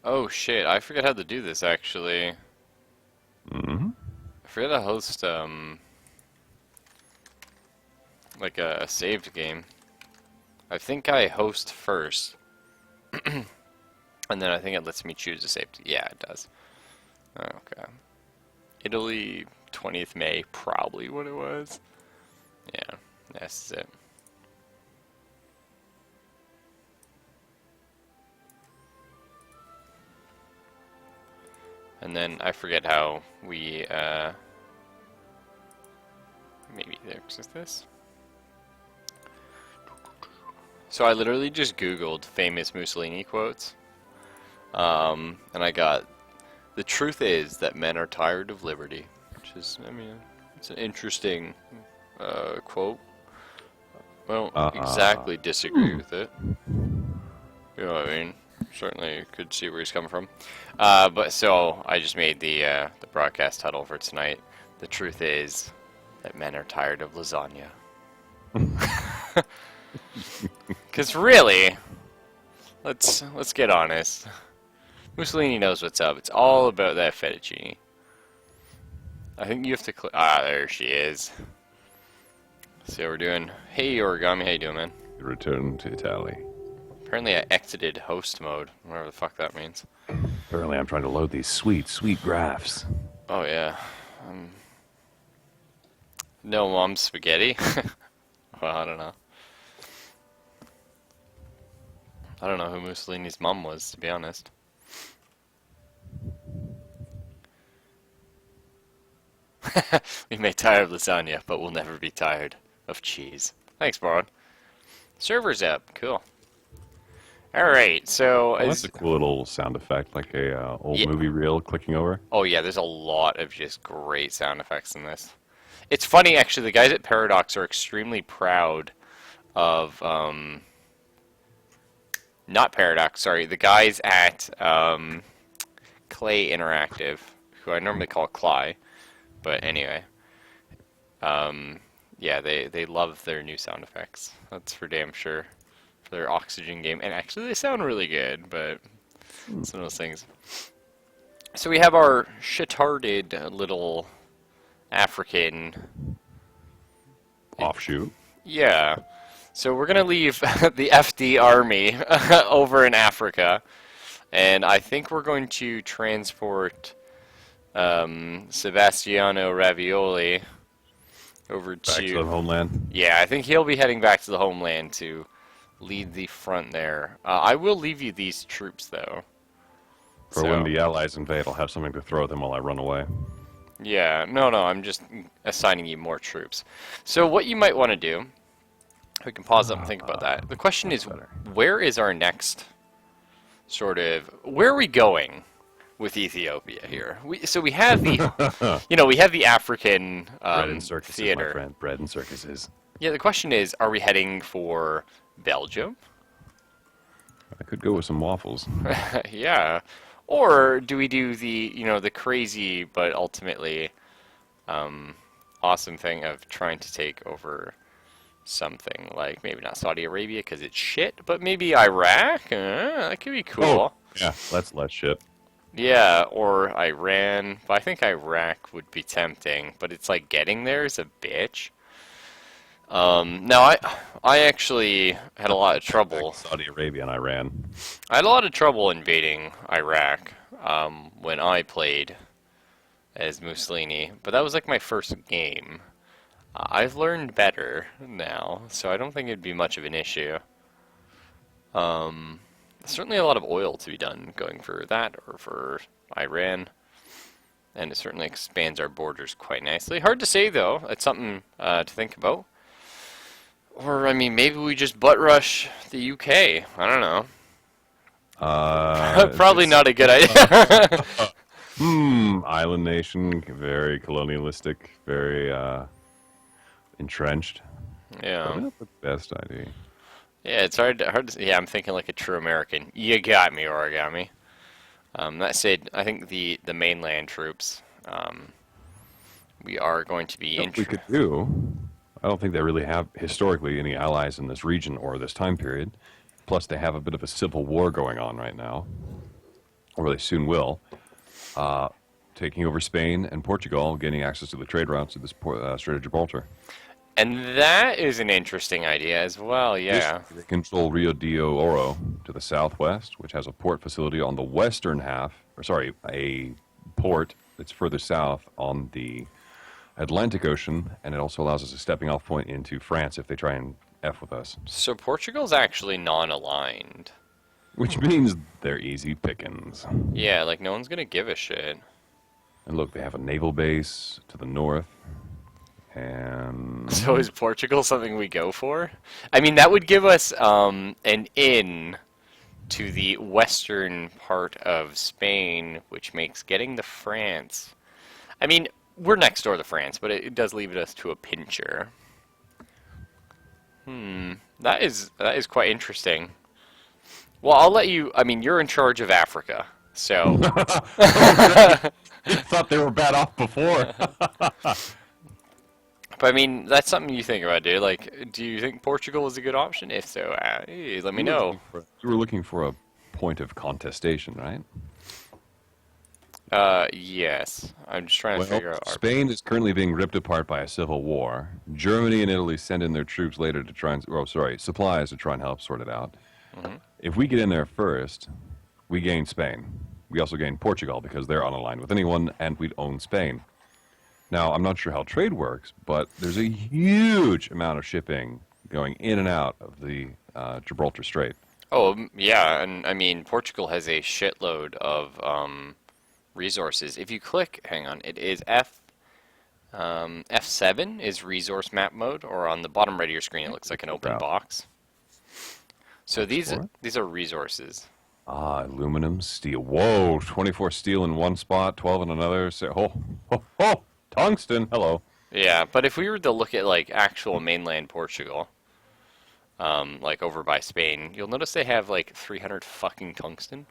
Oh shit, I forget how to do this actually. Mm-hmm. I forget to host like a saved game. I think I host first, and then I think it lets me choose a saved. Yeah, it does. Okay. Italy, 20th May, probably what it was. Yeah, this is it. And then I forget how we, maybe there's this. So I literally just Googled famous Mussolini quotes, and I got, the truth is that men are tired of liberty, which is, I mean, it's an interesting quote. I don't Uh, exactly disagree hmm. with it. You know what I mean? Certainly could see where he's coming from. But so I just made the broadcast title for tonight. The truth is that men are tired of lasagna. Because really, let's get honest. Mussolini knows what's up. It's all about that fettuccine. I think you have to click. Ah, there she is. See how we're doing. Hey, Origami, how you doing, man? Return to Italy. Apparently I exited host mode, whatever the fuck that means. Apparently, I'm trying to load these sweet, sweet graphs. Oh yeah. No mom spaghetti? Well, I don't know. I don't know who Mussolini's mom was, to be honest. We may tire of lasagna, but we'll never be tired of cheese. Thanks, Boron. Server's up. Cool. Alright, so Oh, that's a cool little sound effect, like a old yeah. movie reel clicking over. Oh yeah, there's a lot of just great sound effects in this. It's funny, actually, the guys at Paradox are extremely proud of, not Paradox, sorry, the guys at Clay Interactive, who I normally call Cly, but anyway. Yeah, they love their new sound effects. That's for damn sure. For their Oxygen game. And actually, they sound really good, but it's one of those things. So we have our shitarded little African. Offshoot. Yeah. So we're going to leave the FD army over in Africa. And I think we're going to transport Sebastiano Ravioli over Back to the to. homeland. Yeah, I think he'll be heading back to the homeland to lead the front there. I will leave you these troops, though. For when So, the Allies invade, I'll have something to throw at them while I run away. yeah, no, I'm just assigning you more troops. So what you might want to do, we can pause up and think about that. The question That's is, better. where is our next sort of, where are we going with Ethiopia here? So we have the, we have the African Bread and circuses, my theater. friend. Bread and circuses. Yeah, the question is, are we heading for Belgium? I could go with some waffles. Yeah. Or do we do the, the crazy but ultimately awesome thing of trying to take over something like maybe not Saudi Arabia because it's shit, but maybe Iraq? That could be Oh, cool. yeah, that's less shit. Yeah, or Iran. But I think Iraq would be tempting, but it's like getting there is a bitch. Now I actually had a lot of Back trouble. to Saudi Arabia and Iran. I had a lot of trouble invading Iraq when I played as Mussolini, but that was like my first game. I've learned better now, so I don't think it'd be much of an issue. Certainly a lot of oil to be done going for that or for Iran, and it certainly expands our borders quite nicely. Hard to say though, it's something to think about. Or, I mean, maybe we just butt rush the UK. I don't know. Probably This not a good idea. island nation, very colonialistic, very entrenched. Yeah. Probably not the best idea. Yeah, it's hard to. Yeah, I'm thinking like a true American. You got me, Origami. That said, I think the mainland troops, we are going to be You know what we could do? I don't think they really have historically any allies in this region or this time period. Plus, they have a bit of a civil war going on right now. or they soon will, taking over Spain and Portugal, gaining access to the trade routes to this Strait of Gibraltar. And that is an interesting idea as well, yeah. Additionally, they control Rio de Oro to the southwest, which has a port facility on the western half, or sorry, a port that's further south on the Atlantic Ocean, and it also allows us a stepping off point into France if they try and F with us. So Portugal's actually non-aligned. Which means they're easy pickings. Yeah, like no one's gonna give a shit. And look, they have a naval base to the north. And So is Portugal something we go for? I mean, that would give us an in to the western part of Spain, which makes getting to France. I mean, we're next door to France, but it does leave us to a pincher. That is quite interesting. Well, I'll let you. I mean, you're in charge of Africa, so. you thought they were bad off before. But I mean, that's something you think about, dude. Like, do you think Portugal is a good option? If so, hey, let me know. You were looking for a point of contestation, right? Yes. I'm just trying to figure out. Spain is currently being ripped apart by a civil war. Germany and Italy send in their troops later to try and, supplies to try and help sort it out. Mm-hmm. If we get in there first, we gain Spain. We also gain Portugal because they're unaligned with anyone, and we'd own Spain. Now, I'm not sure how trade works, but there's a huge amount of shipping going in and out of the Gibraltar Strait. Oh, yeah, and I mean, Portugal has a shitload of resources. If you click, hang on, it is F7 is resource map mode, or on the bottom right of your screen, it looks like an open box. So these are resources. Ah, aluminum, steel. Whoa, 24 steel in one spot, 12 in another. Oh, tungsten. Hello. Yeah, but if we were to look at like actual mainland Portugal, like over by Spain, you'll notice they have like 300 fucking tungsten.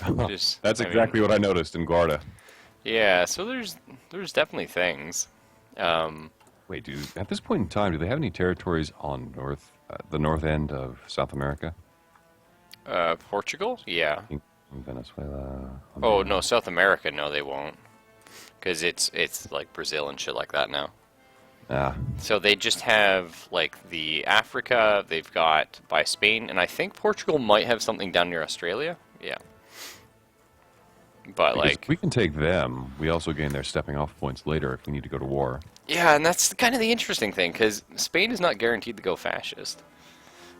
That's exactly what I noticed in Guarda. Yeah, so there's definitely things. Wait, at this point in time, do they have any territories on the north end of South America? Portugal? Yeah. In Venezuela. Oh no, South America? No, they won't, because it's like Brazil and shit like that now. Ah. So they just have like the Africa. They've got by Spain, and I think Portugal might have something down near Australia. Yeah. But Because like if we can take them, we also gain their stepping off points later if we need to go to war. yeah, and that's kind of the interesting thing, because Spain is not guaranteed to go fascist.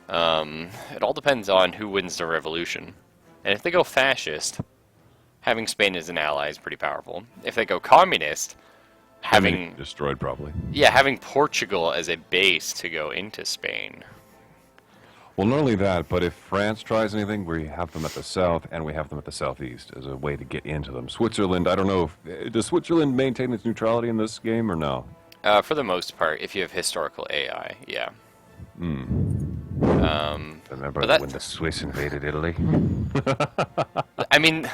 It all depends on who wins the revolution. And if they go fascist, having Spain as an ally is pretty powerful. If they go communist, having destroyed probably. Yeah, having Portugal as a base to go into Spain. Well, not only that, but if France tries anything, we have them at the south and we have them at the southeast as a way to get into them. Switzerland, I don't know does Switzerland maintain its neutrality in this game or no? For the most part, if you have historical AI, yeah. Remember when the Swiss invaded Italy? I mean,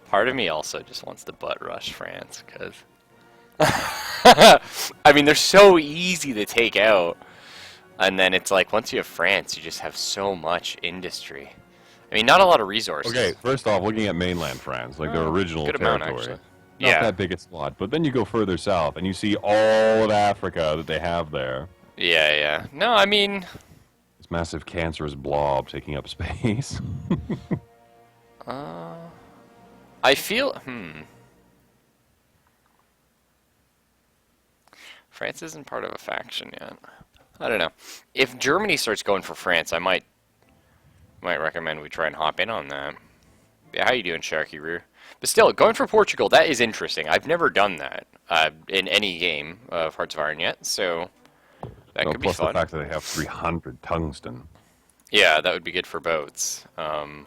part of me also just wants to butt rush France, because I mean, they're so easy to take out, and then it's like once you have France, you just have so much industry. I mean, not a lot of resources. Okay, first off, looking at mainland France, like their original good amount, territory. actually. Not that big a slot, but then you go further south and you see all of Africa that they have there. Yeah, yeah. No, I mean, This massive cancerous blob taking up space. I feel, France isn't part of a faction yet. I don't know. If Germany starts going for France, I might recommend we try and hop in on that. Yeah, how you doing, Sharky Rear? But still, going for Portugal, that is interesting. I've never done that in any game of Hearts of Iron yet, so that could be plus fun. the fact that they have 300 tungsten. Yeah, that would be good for boats,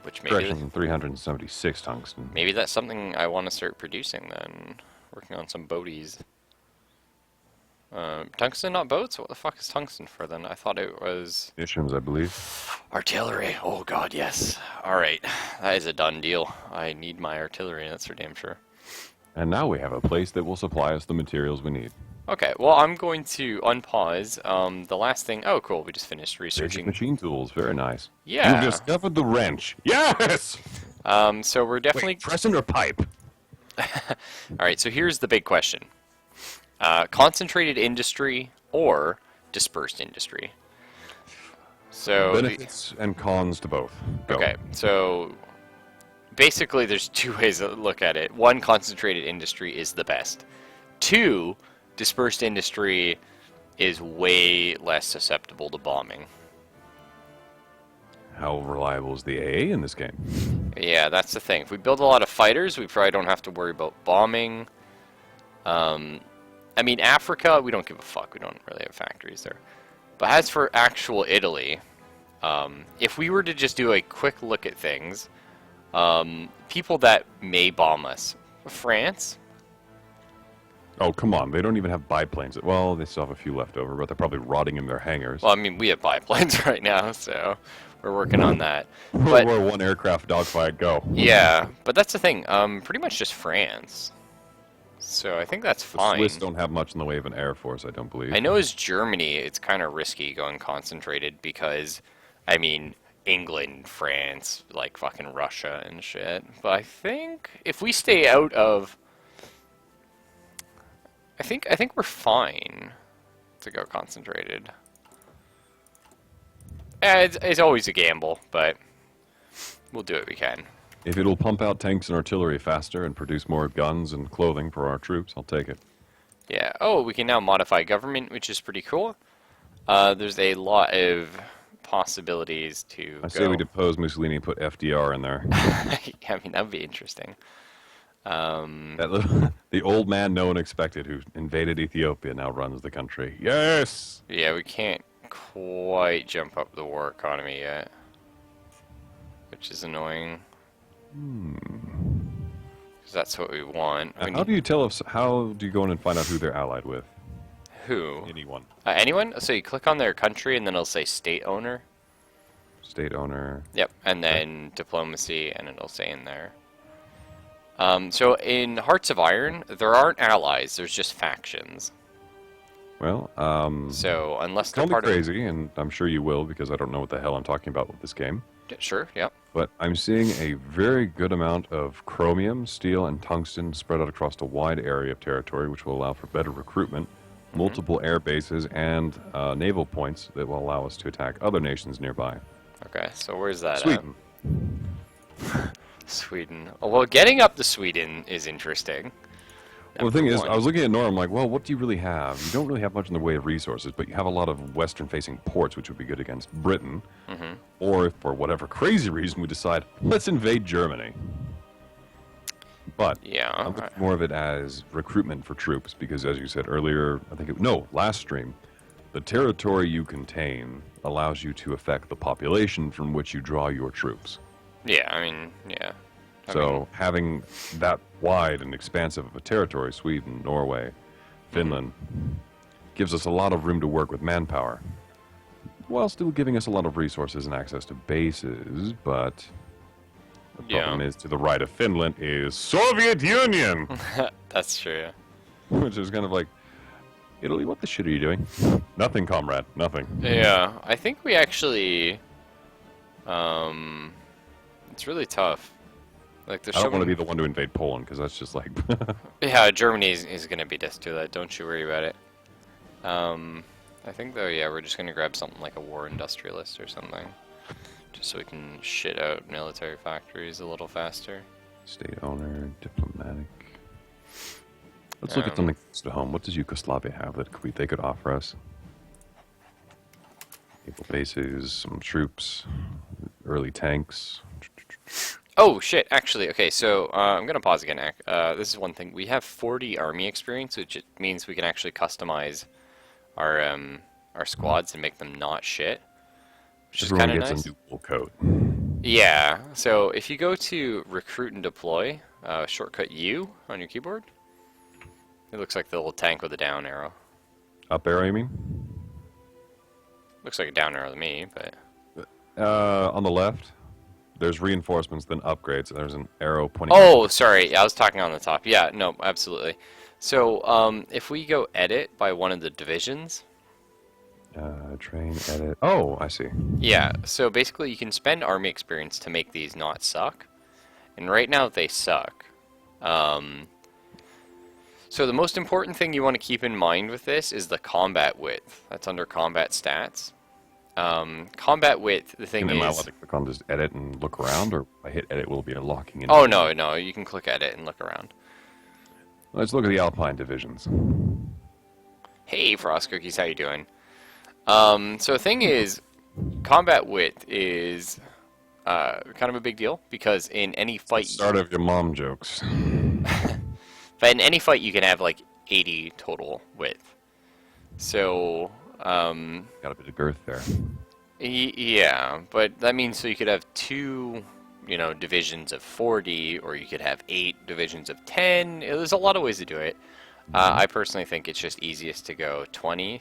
which maybe... Correction, 376 tungsten. Maybe that's something I want to start producing then. Working on some boaties. Tungsten, not boats? What the fuck is tungsten for then? I thought it was... Missions, I believe. Artillery. Oh god, yes. Alright, that is a done deal. I need my artillery, that's for damn sure. And now we have a place that will supply us the materials we need. Okay, well I'm going to unpause. The last thing... Oh cool, we just finished Basic researching... machine tools, very nice. Yeah. You've discovered the wrench. Yes! So we're definitely... Wait, crescent or pipe? Alright, so here's the big question. Concentrated industry or dispersed industry? So, Benefits and cons to both. Go. okay, so basically there's two ways to look at it. One, concentrated industry is the best. Two, dispersed industry is way less susceptible to bombing. How reliable is the AA in this game? Yeah, that's the thing. If we build a lot of fighters, we probably don't have to worry about bombing. I mean, Africa, we don't give a fuck. We don't really have factories there. But as for actual Italy, if we were to just do a quick look at things, people that may bomb us, France. Oh, come on. They don't even have biplanes. Well, they still have a few left over, but they're probably rotting in their hangars. Well, I mean, we have biplanes right now, so we're working on that. But We're one aircraft dogfight, go. yeah, but that's the thing. Pretty much just France. So I think that's The fine. Swiss don't have much in the way of an air force, I don't believe. I know as Germany, it's kind of risky going concentrated because, I mean, England, France, like fucking Russia and shit. But I think if we stay out of, I think we're fine to go concentrated. It's always a gamble, but we'll do what we can. If it'll pump out tanks and artillery faster and produce more guns and clothing for our troops, I'll take it. Yeah. Oh, we can now modify government, which is pretty cool. There's a lot of possibilities to I go. say we depose Mussolini and put FDR in there. I mean, that would be interesting. The old man no one expected who invaded Ethiopia now runs the country. Yes! Yeah, we can't quite jump up the war economy yet, which is annoying. Because that's what we want. How do you tell if? How do you go in and find out who they're allied with? Who? Anyone. Anyone? So you click on their country, and then it'll say state owner. State owner. Yep, and then diplomacy, and it'll say in there. So in Hearts of Iron, there aren't allies. There's just factions. Well, So unless they're call me part crazy, and I'm sure you will because I don't know what the hell I'm talking about with this game. of, sure, yep. But I'm seeing a very good amount of chromium, steel, and tungsten spread out across a wide area of territory, which will allow for better recruitment, multiple air bases, and naval points that will allow us to attack other nations nearby. Okay, so where's that Sweden. at? Sweden. Oh, well, getting up to Sweden is interesting. Well, the thing is, Number I was looking at Nora, I'm like, well, what do you really have? You don't really have much in the way of resources, but you have a lot of western-facing ports, which would be good against Britain. Or if, for whatever crazy reason, we decide, let's invade Germany. But Yeah. I'm looking more of it as recruitment for troops, because as you said earlier, last stream, the territory you contain allows you to affect the population from which you draw your troops. Yeah, I mean, yeah. So having that wide and expansive of a territory, Sweden, Norway, Finland, gives us a lot of room to work with manpower, while still giving us a lot of resources and access to bases, but the problem is to the right of Finland is Soviet Union! That's true, yeah. Which is kind of like, Italy, what the shit are you doing? Nothing, comrade, nothing. Yeah, I think we actually, it's really tough. Like, there's I so don't want to many... be the one to invade Poland, because that's just like... Yeah, Germany is going to beat us to that. Don't you worry about it. I think, though, yeah, we're just going to grab something like a war industrialist or something. Just so we can shit out military factories a little faster. State owner, diplomatic... Let's look at something close to home. What does Yugoslavia have that they could offer us? Naval bases, some troops, early tanks. Oh, shit, actually, okay, so I'm going to pause again. This is one thing. We have 40 army experience, which means we can actually customize our squads and make them not shit, which is kind of nice. Everyone gets a new wool coat. Yeah, so if you go to recruit and deploy, shortcut U on your keyboard, it looks like the little tank with a down arrow. Up arrow, you mean? Looks like a down arrow to me, but... On the left, there's reinforcements, then upgrades, and there's an arrow pointing... Oh, sorry, I was talking on the top. Yeah, no, absolutely. So, if we go edit by one of the divisions... Train, edit... Oh, I see. Yeah, so basically you can spend army experience to make these not suck. and right now they suck. Um, so the most important thing you want to keep in mind with this is the combat width. That's under combat stats. Combat width, the thing Am I allowed is... to click on just edit and look around, or if I hit edit, will it be locking in? Oh, no, no, you can click edit and look around. Let's look at the Alpine divisions. Hey, Frost Cookies, how you doing? So the thing is, combat width is kind of a big deal, because in any fight... Start of your mom jokes. But in any fight, you can have, like, 80 total width. So... Got a bit of girth there. Yeah, but that means so you could have two, you know, divisions of 40, or you could have 8 divisions of 10. There's a lot of ways to do it. I personally think it's just easiest to go 20.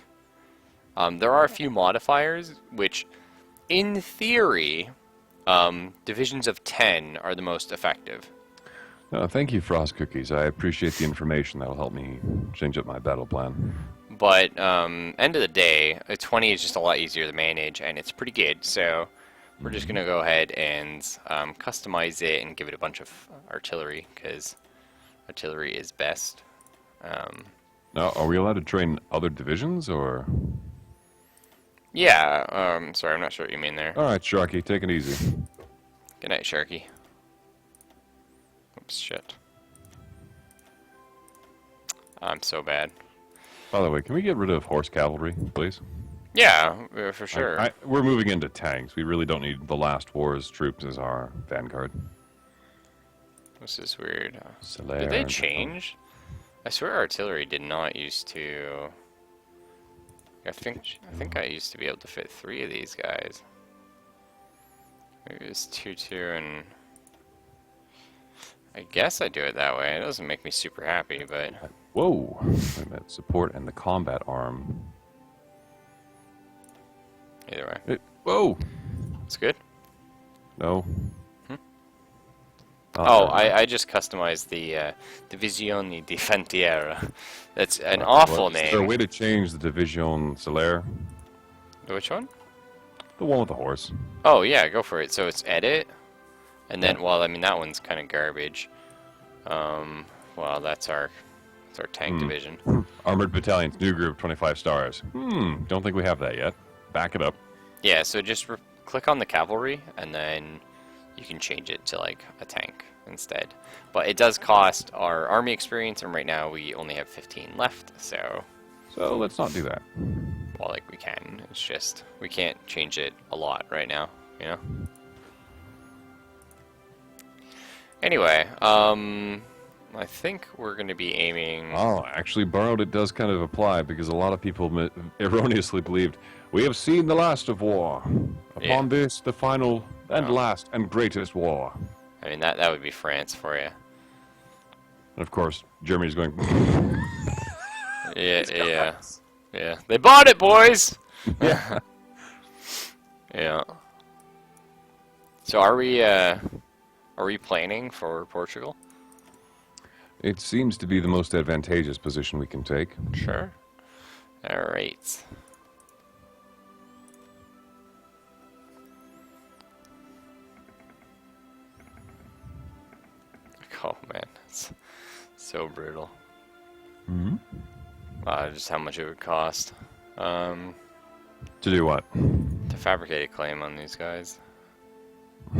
There are a few modifiers, which, in theory, divisions of 10 are the most effective. Thank you, Frost Cookies. I appreciate the information. That'll help me change up my battle plan. But end of the day, a 20 is just a lot easier to manage, and it's pretty good. So we're just gonna go ahead and customize it and give it a bunch of artillery, because artillery is best. Now, are we allowed to train other divisions, or? Yeah. Sorry, I'm not sure what you mean there. All right, Sharky, take it easy. Good night, Sharky. Oops, shit. I'm so bad. By the way, can we get rid of horse cavalry, please? Yeah, for sure. We're moving into tanks. We really don't need the last war's troops as our vanguard. This is weird. Solaire Did they and- change? I swear artillery did not used to... I think I used to be able to fit 3 of these guys. Maybe it's 2-2 and... I guess I do it that way. It doesn't make me super happy, but... Whoa! Wait a minute. Support and the combat arm. Either way. Whoa! It's good. No. Oh, I just customized the Divisione di Frontiera. That's an awful name. Is there a way to change the Division Solaire? Which one? The one with the horse. Oh, yeah, go for it. So it's edit, and then, well, I mean, that one's kind of garbage. Well, that's our tank division. Armored Battalions, new group, 25 stars. Don't think we have that yet. Back it up. Yeah, so just click on the cavalry, and then you can change it to, like, a tank instead. But it does cost our army experience, and right now we only have 15 left, so... So let's not do that. Well, like, we can. It's just, we can't change it a lot right now, you know? Anyway, I think we're going to be aiming... Oh, actually, borrowed it does kind of apply, because a lot of people erroneously believed, we have seen the last of war. Upon this, the final and last and greatest war. I mean, that would be France for you. And of course, Germany's going... Yeah. They bought it, boys! Yeah. Yeah. So are we planning for Portugal? It seems to be the most advantageous position we can take. Sure. Alright. Oh man, it's so brutal. Mm-hmm. Just how much it would cost. To do what? To fabricate a claim on these guys. I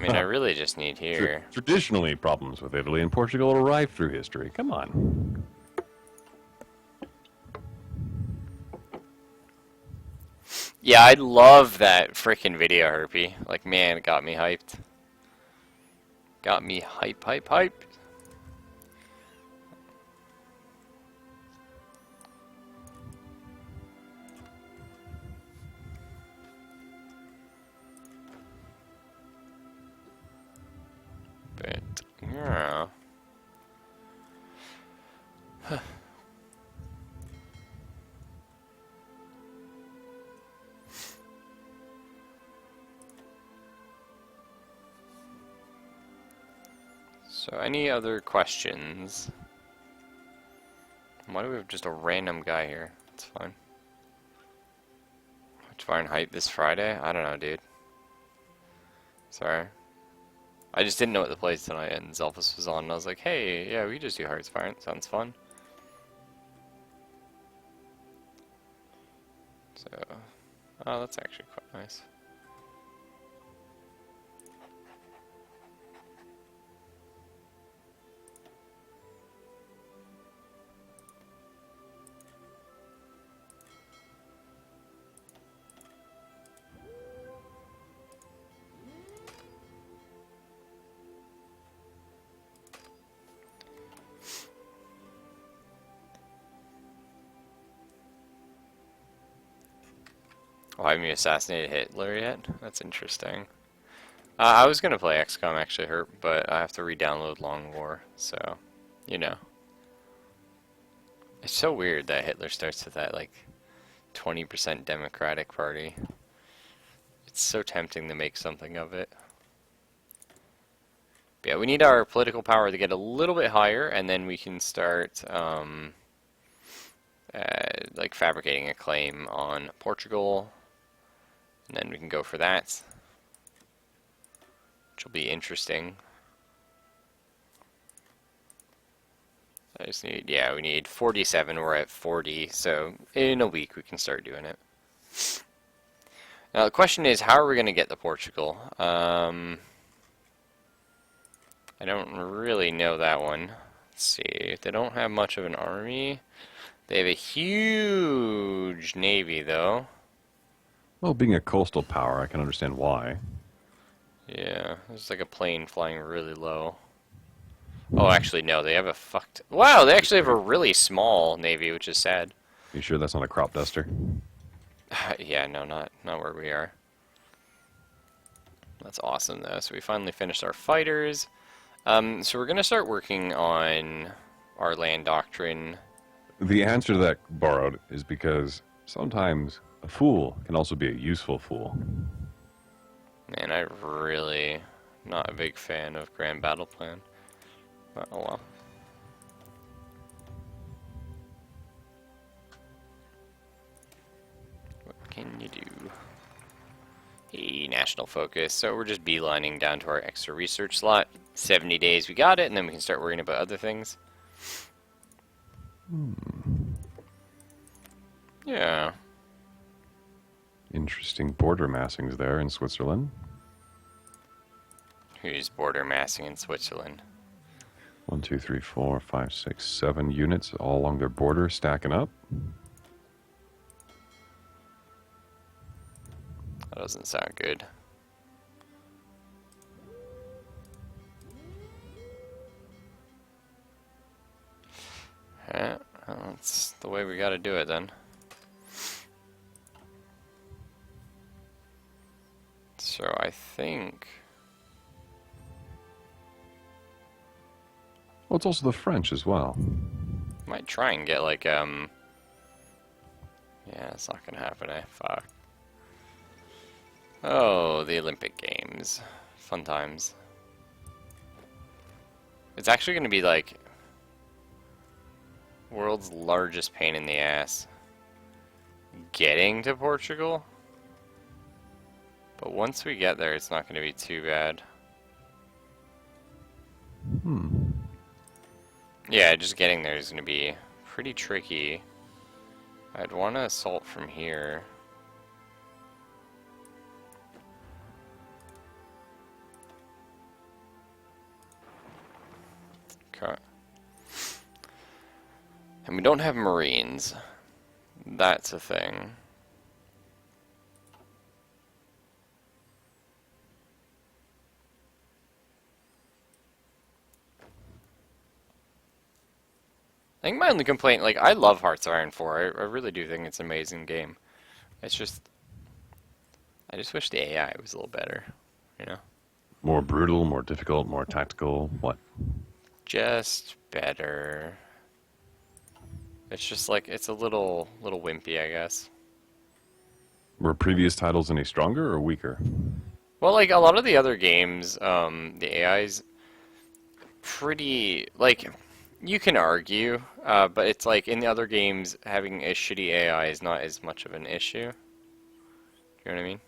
mean, I really just need here. Traditionally, problems with Italy and Portugal are rife through history. Come on. Yeah, I love that frickin' video, Herpy. Like, man, it got me hyped. Got me hype. But, yeah. So, any other questions? Why do we have just a random guy here? It's fine. Fahrenheit this Friday? I don't know, dude. Sorry. I just didn't know what the plays tonight, and Zelphus was on, and I was like, hey, yeah, we just do Hearts Fire. Sounds fun. So, oh, that's actually quite nice. Oh, haven't you assassinated Hitler yet? That's interesting. I was gonna play XCOM actually, Hurt, but I have to re-download Long War, so, you know. It's so weird that Hitler starts with that, like, 20% Democratic Party. It's so tempting to make something of it. But yeah, we need our political power to get a little bit higher, and then we can start, like, fabricating a claim on Portugal. And then we can go for that, which will be interesting. I just need, yeah, we need 47, we're at 40, so in a week we can start doing it. Now the question is, how are we going to get to Portugal? I don't really know that one. Let's see, they don't have much of an army. They have a huge navy, though. Well, being a coastal power, I can understand why. Yeah, there's like a plane flying really low. Oh, actually, no, they have a fucked... Wow, they actually have a really small navy, which is sad. You sure that's not a crop duster? Yeah, no, not where we are. That's awesome, though. So we finally finished our fighters. So we're going to start working on our land doctrine. The answer to that, Borrowed, is because sometimes a fool can also be a useful fool. Man, I really not a big fan of Grand Battle Plan. But, oh well. What can you do? Hey, national focus. So we're just beelining down to our extra research slot. 70 days, we got it, and then we can start worrying about other things. Yeah. Interesting border massings there in Switzerland. Who's border massing in Switzerland? 1, 2, 3, 4, 5, 6, 7 units all along their border stacking up. That doesn't sound good. Yeah, well, that's the way we gotta do it then. So I think... Well, it's also the French as well. Might try and get like, yeah, it's not gonna happen, eh? Fuck. Oh, the Olympic Games. Fun times. It's actually gonna be like... world's largest pain in the ass. Getting to Portugal? But once we get there, it's not gonna be too bad. Yeah, just getting there is going to be pretty tricky. I'd want to assault from here. Okay. And we don't have Marines. That's a thing. I think my only complaint, like, I love Hearts of Iron 4. I really do think it's an amazing game. It's just... I just wish the AI was a little better, you know? More brutal, more difficult, more tactical, what? Just better. It's just like, it's a little wimpy, I guess. Were previous titles any stronger or weaker? Well, like, a lot of the other games, the AI's pretty, like... You can argue, but it's like in the other games, having a shitty AI is not as much of an issue. You know what I mean?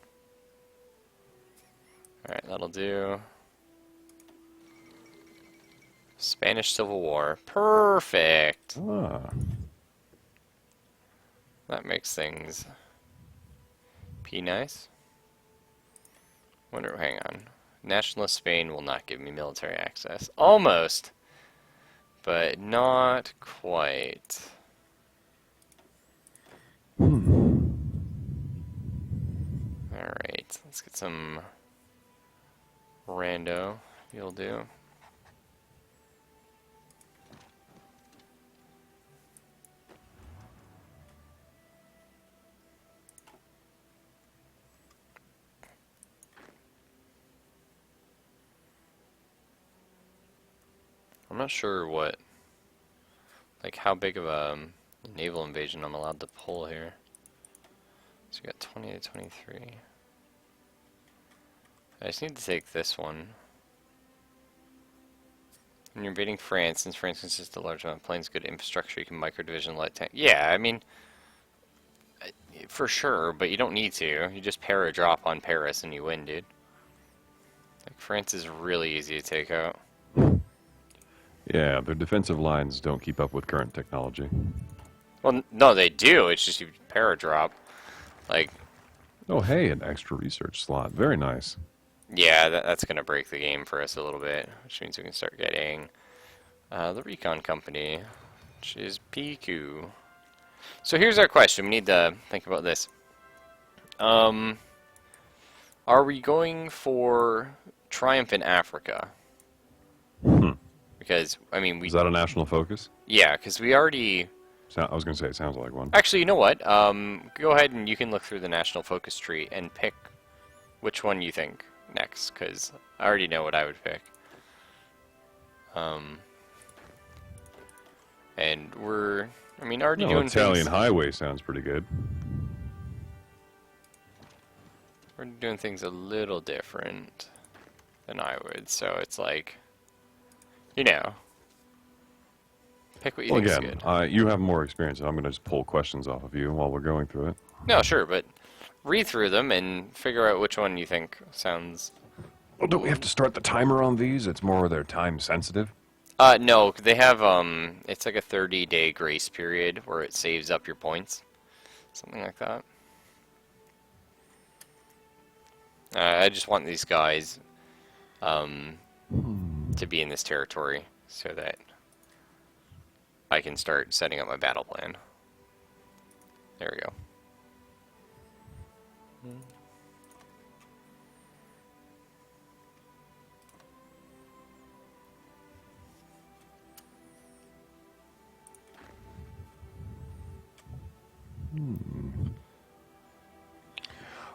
Alright, that'll do. Spanish Civil War. Perfect. Ah. That makes things nice. Wonder, hang on. Nationalist Spain will not give me military access. Almost, but not quite. Alright, let's get some rando. You'll do. I'm not sure what, like how big of a naval invasion I'm allowed to pull here. So we got 20 to 23. I just need to take this one. When you're invading France, since France consists of a large amount of planes, good infrastructure, you can micro-division light tank. Yeah, I mean, for sure, but you don't need to. You just pair a drop on Paris and you win, dude. Like, France is really easy to take out. Yeah, their defensive lines don't keep up with current technology. Well, no, they do. It's just you pair a drop. Like, Oh, hey, an extra research slot. Very nice. yeah, that's going to break the game for us a little bit, which means we can start getting the Recon Company, which is PQ. So here's our question. We need to think about this. Are we going for Triumph in Africa? Because, I mean, Is that a national focus? yeah, because we already... I was going to say, it sounds like one. Actually, you know what? Go ahead and you can look through the national focus tree and pick which one you think next, because I already know what I would pick. And we're, I mean, already doing Italian things... highway sounds pretty good. We're doing things a little different than I would, so it's like, you know, pick what you think is good. You have more experience, and I'm going to just pull questions off of you while we're going through it. No, sure, but read through them and figure out which one you think sounds... Well, don't we have to start the timer on these? It's more they're time sensitive. No, they have, it's like a 30-day grace period where it saves up your points. Something like that. I just want these guys, to be in this territory so that I can start setting up my battle plan. There we go.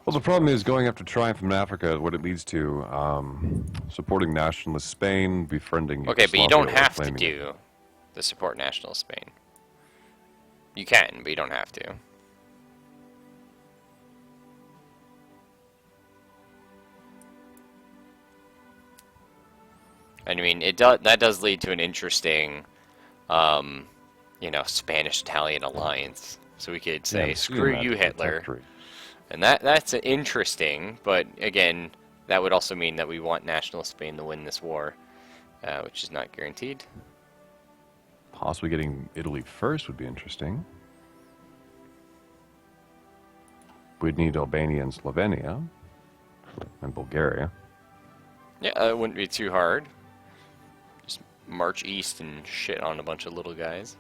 Well, the problem is going after Triumph in Africa, what it leads to, supporting nationalist Spain, befriending Okay, but you Yugoslavia don't while have to claiming it. do the support national Spain. You can, but you don't have to. And I mean, that does lead to an interesting, you know, Spanish-Italian alliance. So we could say, screw you, Hitler. And that's interesting, but again, that would also mean that we want national Spain to win this war, which is not guaranteed. Possibly getting Italy first would be interesting. We'd need Albania and Slovenia, and Bulgaria. Yeah, it wouldn't be too hard. Just march east and shit on a bunch of little guys.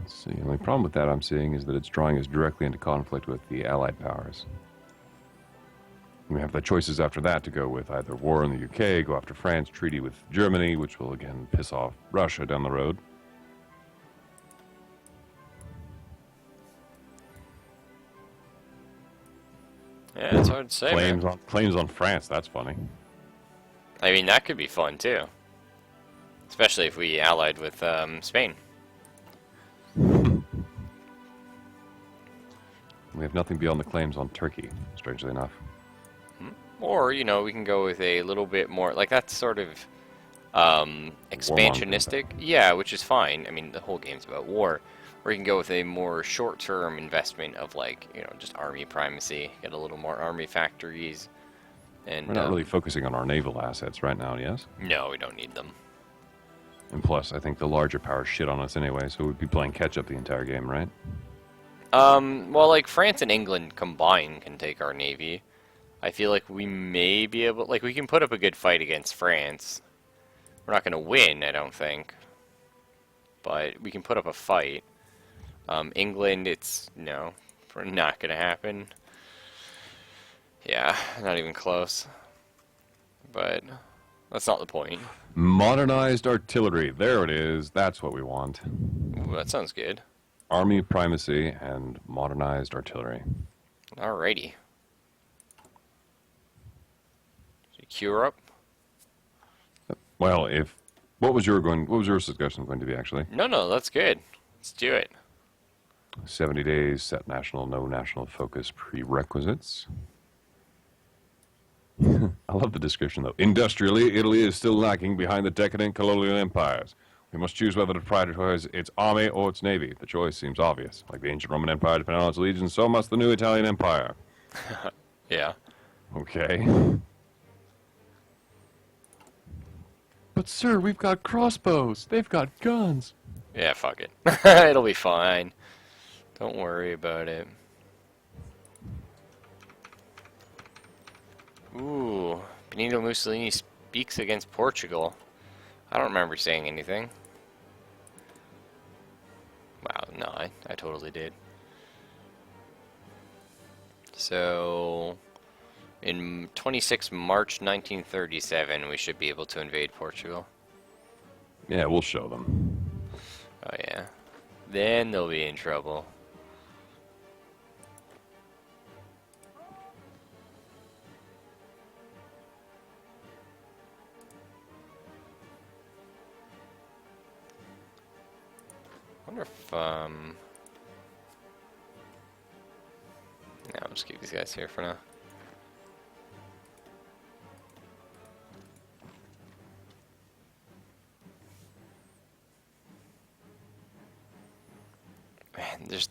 Let's see. The only problem with that I'm seeing is that it's drawing us directly into conflict with the Allied powers. We have the choices after that to go with either war in the UK, go after France, treaty with Germany, which will again piss off Russia down the road. Yeah, it's hard to say, man. Claims on France, that's funny. I mean, that could be fun, too. Especially if we allied with Spain. We have nothing beyond the claims on Turkey, strangely enough. Or, you know, we can go with a little bit more, like that's sort of expansionistic. Yeah, which is fine. I mean, the whole game's about war. Or you can go with a more short-term investment of, like, you know, just army primacy. Get a little more army factories. And We're not really focusing on our naval assets right now, yes? no, we don't need them. And plus, I think the larger powers shit on us anyway, so we'd be playing catch-up the entire game, right? Well, like France and England combined can take our navy. I feel like we may be able, like, we can put up a good fight against France. We're not going to win, I don't think. But we can put up a fight. England, it's, no, not going to happen. Yeah, not even close. But that's not the point. Modernized artillery. There it is. That's what we want. Ooh, that sounds good. Army primacy and modernized artillery. Alrighty. Cure up? Well, what was your suggestion going to be actually? No, that's good. Let's do it. 70 days, set national, no national focus prerequisites. I love the description, though. Industrially, Italy is still lagging behind the decadent colonial empires. We must choose whether to prioritize its army or its navy. The choice seems obvious. Like the ancient Roman Empire depended on its allegiance, so must the new Italian Empire. Yeah. Okay. But, sir, we've got crossbows. They've got guns. Yeah, fuck it. It'll be fine. Don't worry about it. Ooh, Benito Mussolini speaks against Portugal. I don't remember saying anything. Wow, no, I totally did. So, in 26 March 1937, we should be able to invade Portugal. Yeah, we'll show them. Oh yeah. Then they'll be in trouble. I wonder if, yeah, I'll just keep these guys here for now. Man, there's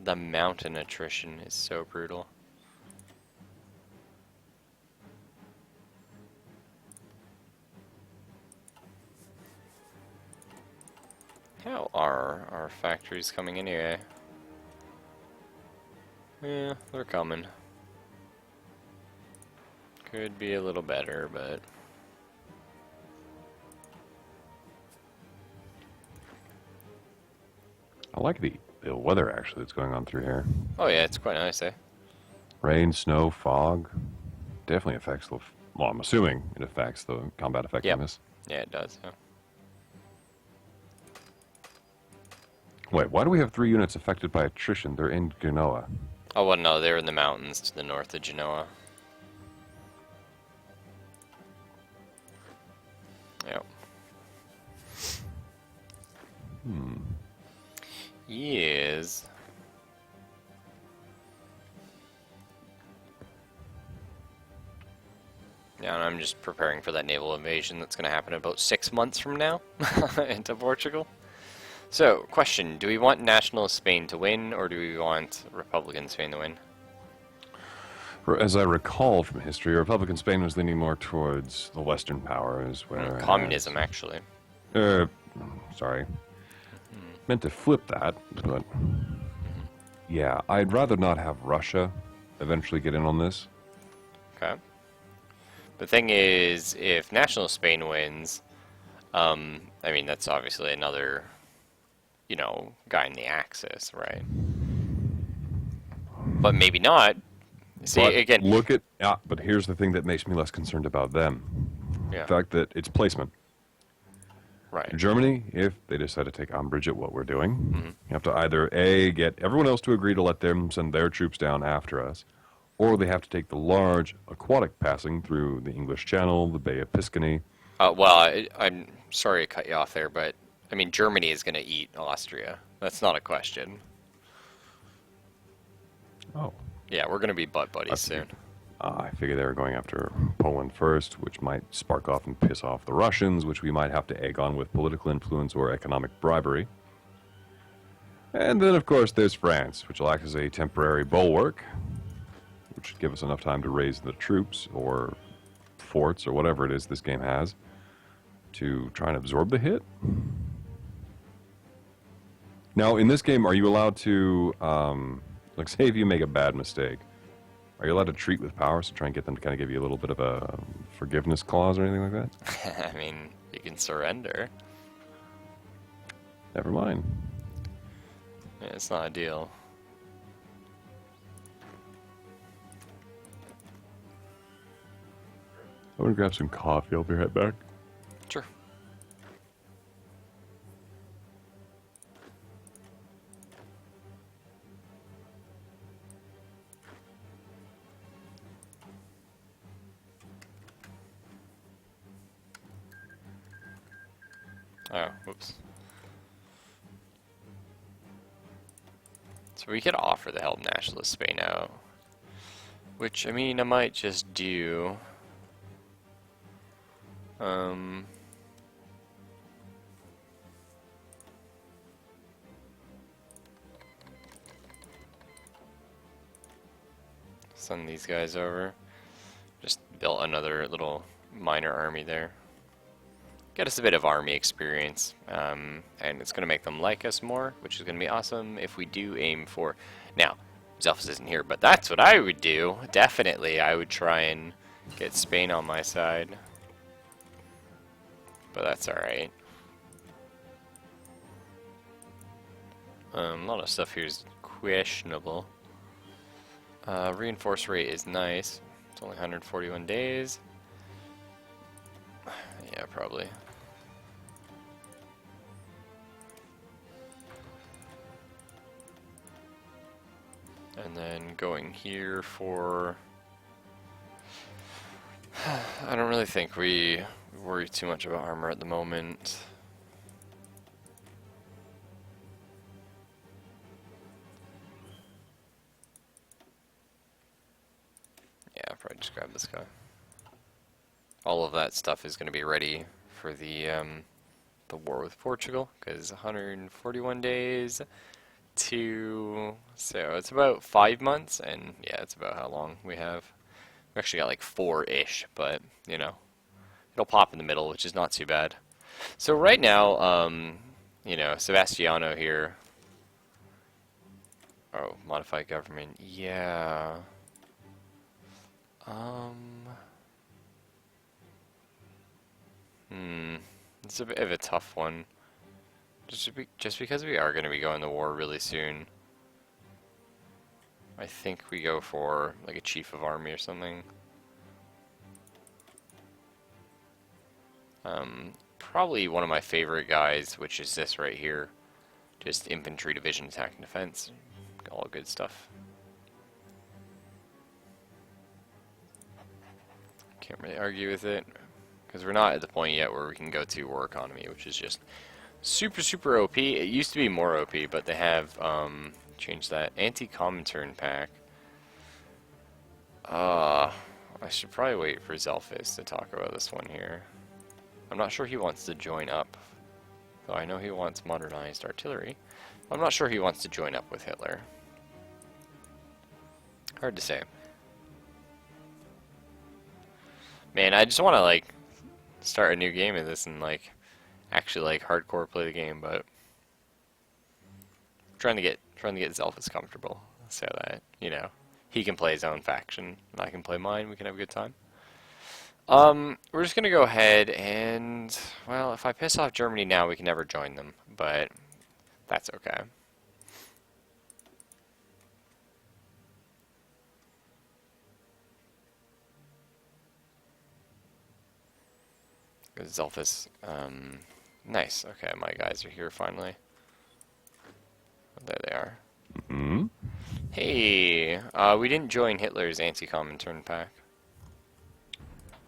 the mountain attrition is so brutal. How are our factories coming in here? Yeah, they're coming. Could be a little better, but I like the weather, actually, that's going on through here. oh yeah, it's quite nice, eh? Rain, snow, fog. Definitely affects the... Well, I'm assuming it affects the combat effectiveness. Yeah, it does. Yeah. Wait, why do we have 3 units affected by attrition? They're in Genoa. Oh well, no, they're in the mountains to the north of Genoa. Yep. Yes. Yeah, and I'm just preparing for that naval invasion that's going to happen about 6 months from now into Portugal. So, question, do we want National Spain to win, or do we want Republican Spain to win? As I recall from history, Republican Spain was leaning more towards the Western powers, where Communism, actually. Sorry. Meant to flip that, but... Yeah, I'd rather not have Russia eventually get in on this. Okay. The thing is, if National Spain wins, I mean, that's obviously another, you know, guy in the Axis, right? But maybe not. See, But again... look at... but here's the thing that makes me less concerned about them. Yeah. The fact that it's placement. Right. Germany, if they decide to take umbrage at what we're doing, Mm-hmm. you have to either A, get everyone else to agree to let them send their troops down after us, or they have to take the large aquatic passing through the English Channel, the Bay of Biscay. Well, I'm sorry to cut you off there, but, I mean, Germany is going to eat Austria. That's not a question. Oh. Yeah, we're going to be butt buddies soon. I figure they were going after Poland first, which might spark off and piss off the Russians, which we might have to egg on with political influence or economic bribery. And then, of course, there's France, which will act as a temporary bulwark, which should give us enough time to raise the troops or forts or whatever it is this game has to try and absorb the hit. Now, in this game, are you allowed to, like, say if you make a bad mistake, are you allowed to treat with powers to try and get them to kind of give you a little bit of a forgiveness clause or anything like that? I mean, you can surrender. Never mind. Yeah, it's not ideal. I'm gonna grab some coffee. I'll be right back. Sure. Oh, whoops. So we could offer the help nationalist Spain out. Which, I mean, I might just do. Send these guys over. Just built another little minor army there. Get us a bit of army experience, and it's going to make them like us more, which is going to be awesome if we do aim for... Now, Zelfus isn't here, but that's what I would do. Definitely, I would try and get Spain on my side. But that's alright. A lot of stuff here is questionable. Reinforce rate is nice. It's only 141 days. Yeah, probably. And then going here for... I don't really think we worry too much about armor at the moment. Yeah, I'll probably just grab this guy. All of that stuff is going to be ready for the war with Portugal, because 141 days to... So it's about 5 months, and yeah, it's about how long we have. We actually got like 4-ish, but, you know, it'll pop in the middle, which is not too bad. So right now, you know, Sebastiano here... Oh, modify government, yeah... It's a bit of a tough one. Just because we are going to be going to war really soon. I think we go for like a chief of army or something. Probably one of my favorite guys, which is this right here. Just infantry division attack and defense. All good stuff. Can't really argue with it. Because we're not at the point yet where we can go to war economy, which is just super, super OP. It used to be more OP, but they have changed that. Anti-Comintern pack. I should probably wait for Zelfus to talk about this one here. I'm not sure he wants to join up. Though I know he wants modernized artillery. I'm not sure he wants to join up with Hitler. Hard to say. Man, I just want to, like, start a new game of this and, like, actually, like, hardcore play the game, but trying to get Zelfus comfortable so that, you know, he can play his own faction and I can play mine. We can have a good time. We're just gonna go ahead and, well, if I piss off Germany now, we can never join them, but that's okay. Zelfus, nice. Okay, my guys are here finally. Oh, there they are. Mm-hmm. Hey, we didn't join Hitler's anti-Comintern pack.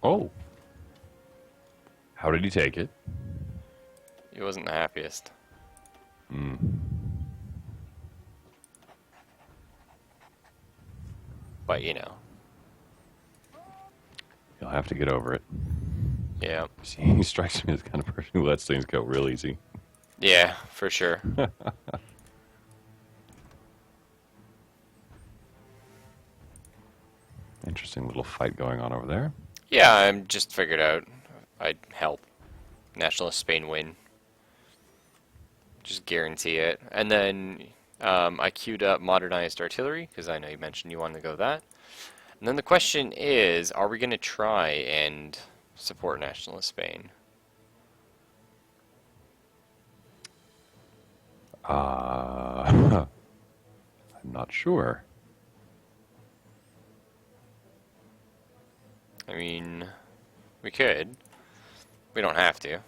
Oh. How did he take it? He wasn't the happiest. But, you know. You'll have to get over it. Yeah. See, he strikes me as the kind of person who lets things go real easy. Yeah, for sure. Interesting little fight going on over there. Yeah, I'm just figured out I'd help Nationalist Spain win. Just guarantee it. And then I queued up modernized artillery because I know you mentioned you wanted to go that. And then the question is, are we going to try and support Nationalist Spain? I'm not sure. I mean, we could. We don't have to.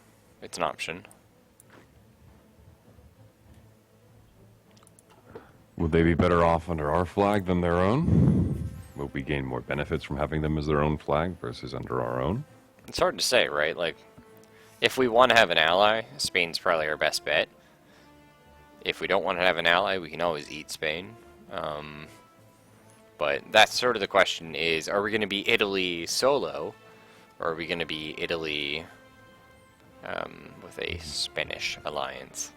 It's an option. Would they be better off under our flag than their own? Will we gain more benefits from having them as their own flag versus under our own? It's hard to say, right? Like, if we want to have an ally, Spain's probably our best bet. If we don't want to have an ally, we can always eat Spain. But that's sort of the question is, are we going to be Italy solo, or are we going to be Italy with a Spanish alliance?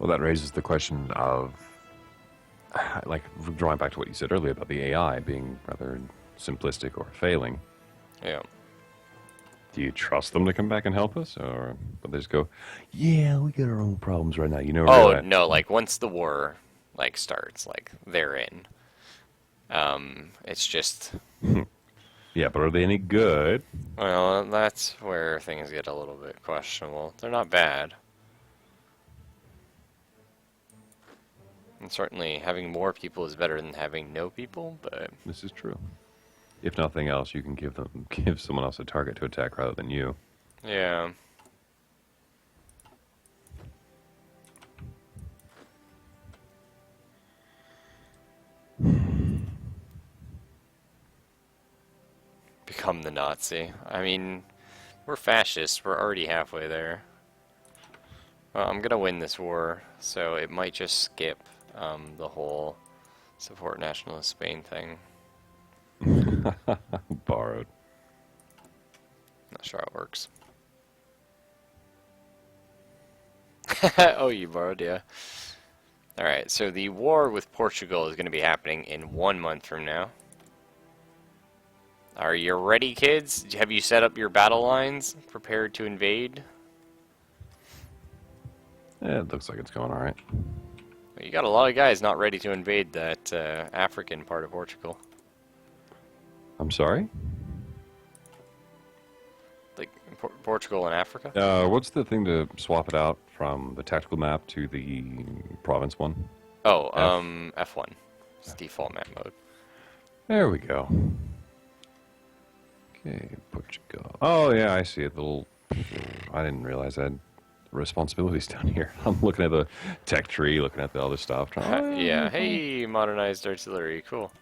Well, that raises the question of, like, drawing back to what you said earlier about the AI being rather simplistic or failing. Yeah. Do you trust them to come back and help us, or will they just go, "Yeah, we got our own problems right now"? You know. Oh no! Like once the war like starts, like they're in. It's just. Yeah, but are they any good? Well, that's where things get a little bit questionable. They're not bad. And certainly having more people is better than having no people, but This is true. If nothing else, you can give someone else a target to attack rather than you. yeah. Become the Nazi. I mean, we're fascists. We're already halfway there. Well, I'm gonna win this war, so it might just skip the whole support nationalist Spain thing. Borrowed. Not sure how it works. Oh, you borrowed, yeah. Alright, so the war with Portugal is going to be happening in 1 month from now. Are you ready, kids? Have you set up your battle lines? Prepared to invade? Yeah, it looks like it's going all right. You got a lot of guys not ready to invade that African part of Portugal. I'm sorry? Like Portugal and Africa? What's the thing to swap it out from the tactical map to the province one? Oh, F1. It's default map mode. There we go. Okay, Portugal. Oh, yeah, I see it. I didn't realize I had responsibilities down here. I'm looking at the tech tree, looking at the other stuff. Yeah, hey, modernized artillery, cool.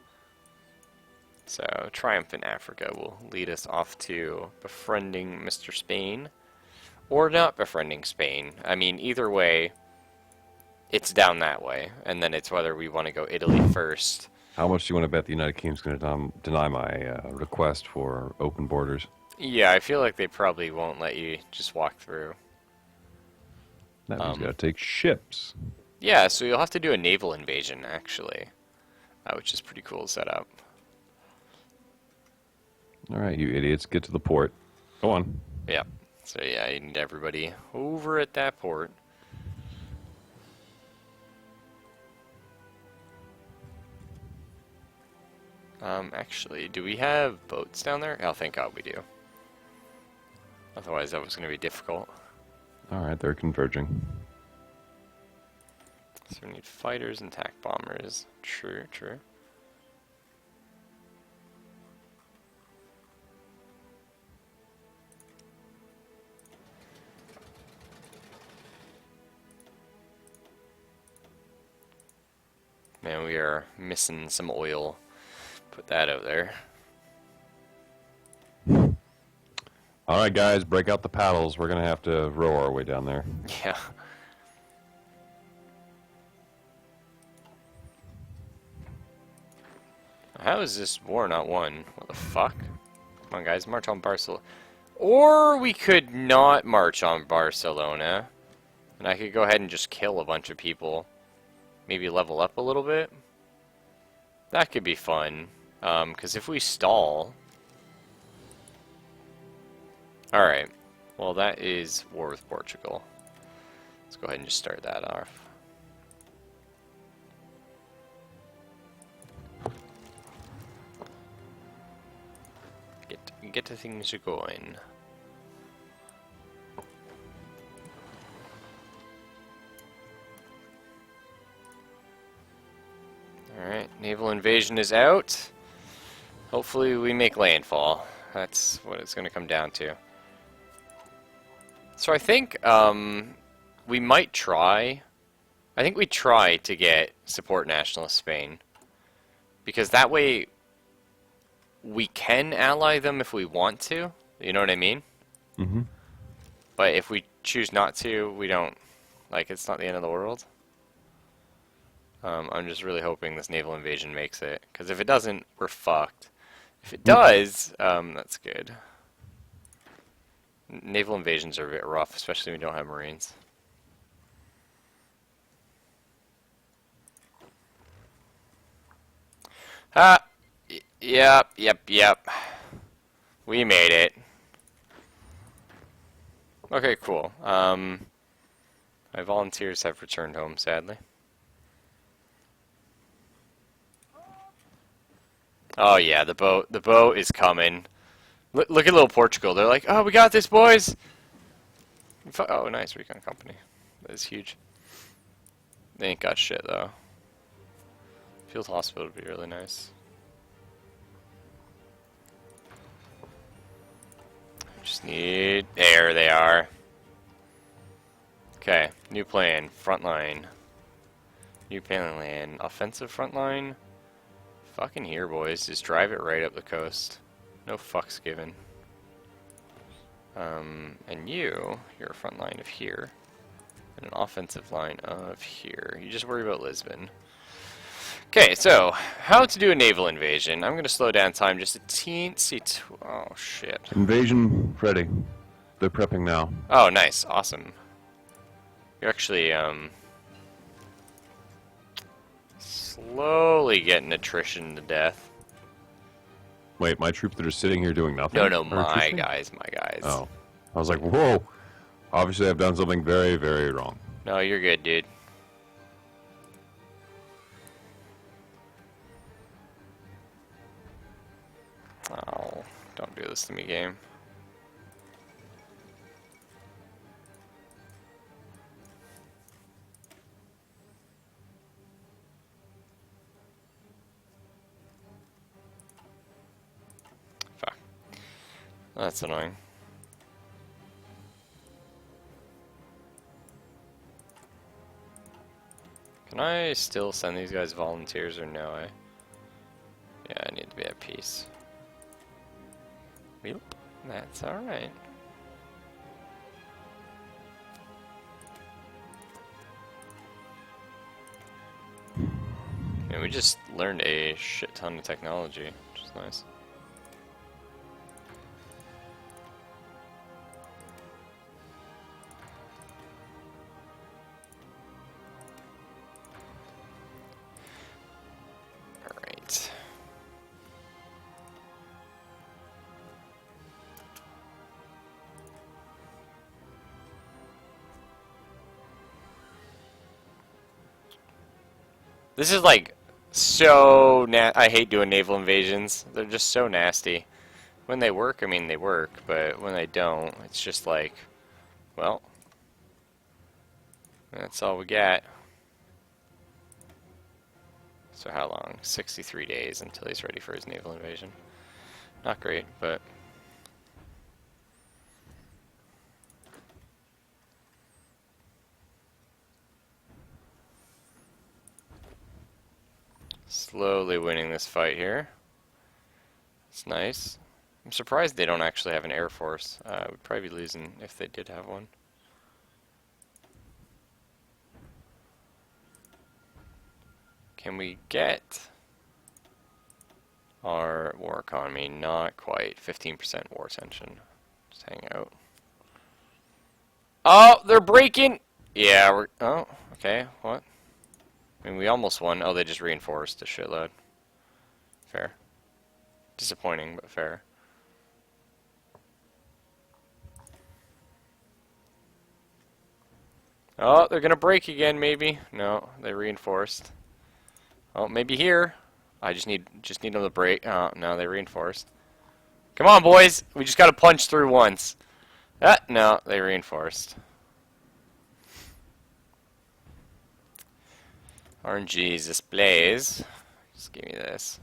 So, triumphant Africa will lead us off to befriending Mr. Spain, or not befriending Spain. I mean, either way, it's down that way, and then it's whether we want to go Italy first. How much do you want to bet the United Kingdom's going to deny my request for open borders? Yeah, I feel like they probably won't let you just walk through. That means you got to take ships. Yeah, so you'll have to do a naval invasion, actually, which is pretty cool setup. All right, you idiots, get to the port. Go on. Yeah, so yeah, you need everybody over at that port. Actually, do we have boats down there? Oh, thank God we do. Otherwise, that was going to be difficult. All right, they're converging. So we need fighters and attack bombers. True, true. Man, we are missing some oil. Put that out there. All right, guys, break out the paddles. We're going to have to row our way down there. Yeah. How is this war not won? What the fuck? Come on, guys, march on Barcelona. Or we could not march on Barcelona. And I could go ahead and just kill a bunch of people. Maybe level up a little bit. That could be fun. Because if we stall, Alright. Well, that is war with Portugal. Let's go ahead and just start that off. Get the things going. Alright, naval invasion is out. Hopefully we make landfall. That's what it's going to come down to. So I think we might try. I think we try to get support nationalist Spain. Because that way we can ally them if we want to. You know what I mean? Mm-hmm. But if we choose not to, we don't. Like, it's not the end of the world. I'm just really hoping this naval invasion makes it. Because if it doesn't, we're fucked. If it does, that's good. Naval invasions are a bit rough, especially when we don't have Marines. Ah! Yep. We made it. Okay, cool. My volunteers have returned home, sadly. Oh yeah, the boat is coming. Look at little Portugal. They're like, oh, we got this, boys. Oh, nice recon company. That is huge. They ain't got shit though. Field hospital would be really nice. Just need. There they are. Okay, new plan. Front line. New plan. Offensive front line. Fucking here, boys. Just drive it right up the coast. No fucks given. And you're a front line of here. And an offensive line of here. You just worry about Lisbon. Okay, so, how to do a naval invasion. I'm going to slow down time just a teensy. Oh, shit. Invasion ready. They're prepping now. Oh, nice. Awesome. You're actually, slowly getting attrition to death. Wait, my troops that are sitting here doing nothing? No, my attrition? guys. Oh. I was like, whoa. Obviously I've done something very, very wrong. No, you're good, dude. Oh, don't do this to me, game. Fuck. That's annoying. Can I still send these guys volunteers or no? Yeah, I need to be at peace. Yep, that's alright. Yeah, we just learned a shit ton of technology, which is nice. Alright. This is like so I hate doing naval invasions. They're just so nasty. When they work, I mean they work, but when they don't, it's just like, well, that's all we got. So how long? 63 days until he's ready for his naval invasion. Not great, but slowly winning this fight here. It's nice. I'm surprised they don't actually have an air force. We'd probably be losing if they did have one. Can we get our war economy? Not quite. 15% war tension. Just hang out. Oh, they're breaking! Yeah, we're... Oh, okay. What? I mean, we almost won. Oh, they just reinforced a shitload. Fair. Disappointing, but fair. Oh, they're gonna break again, maybe. No, they reinforced. Oh, maybe here. I just need them to break. Oh, no, they reinforced. Come on, boys. We just gotta punch through once. Ah, no, they reinforced. RNG's displays. Just give me this.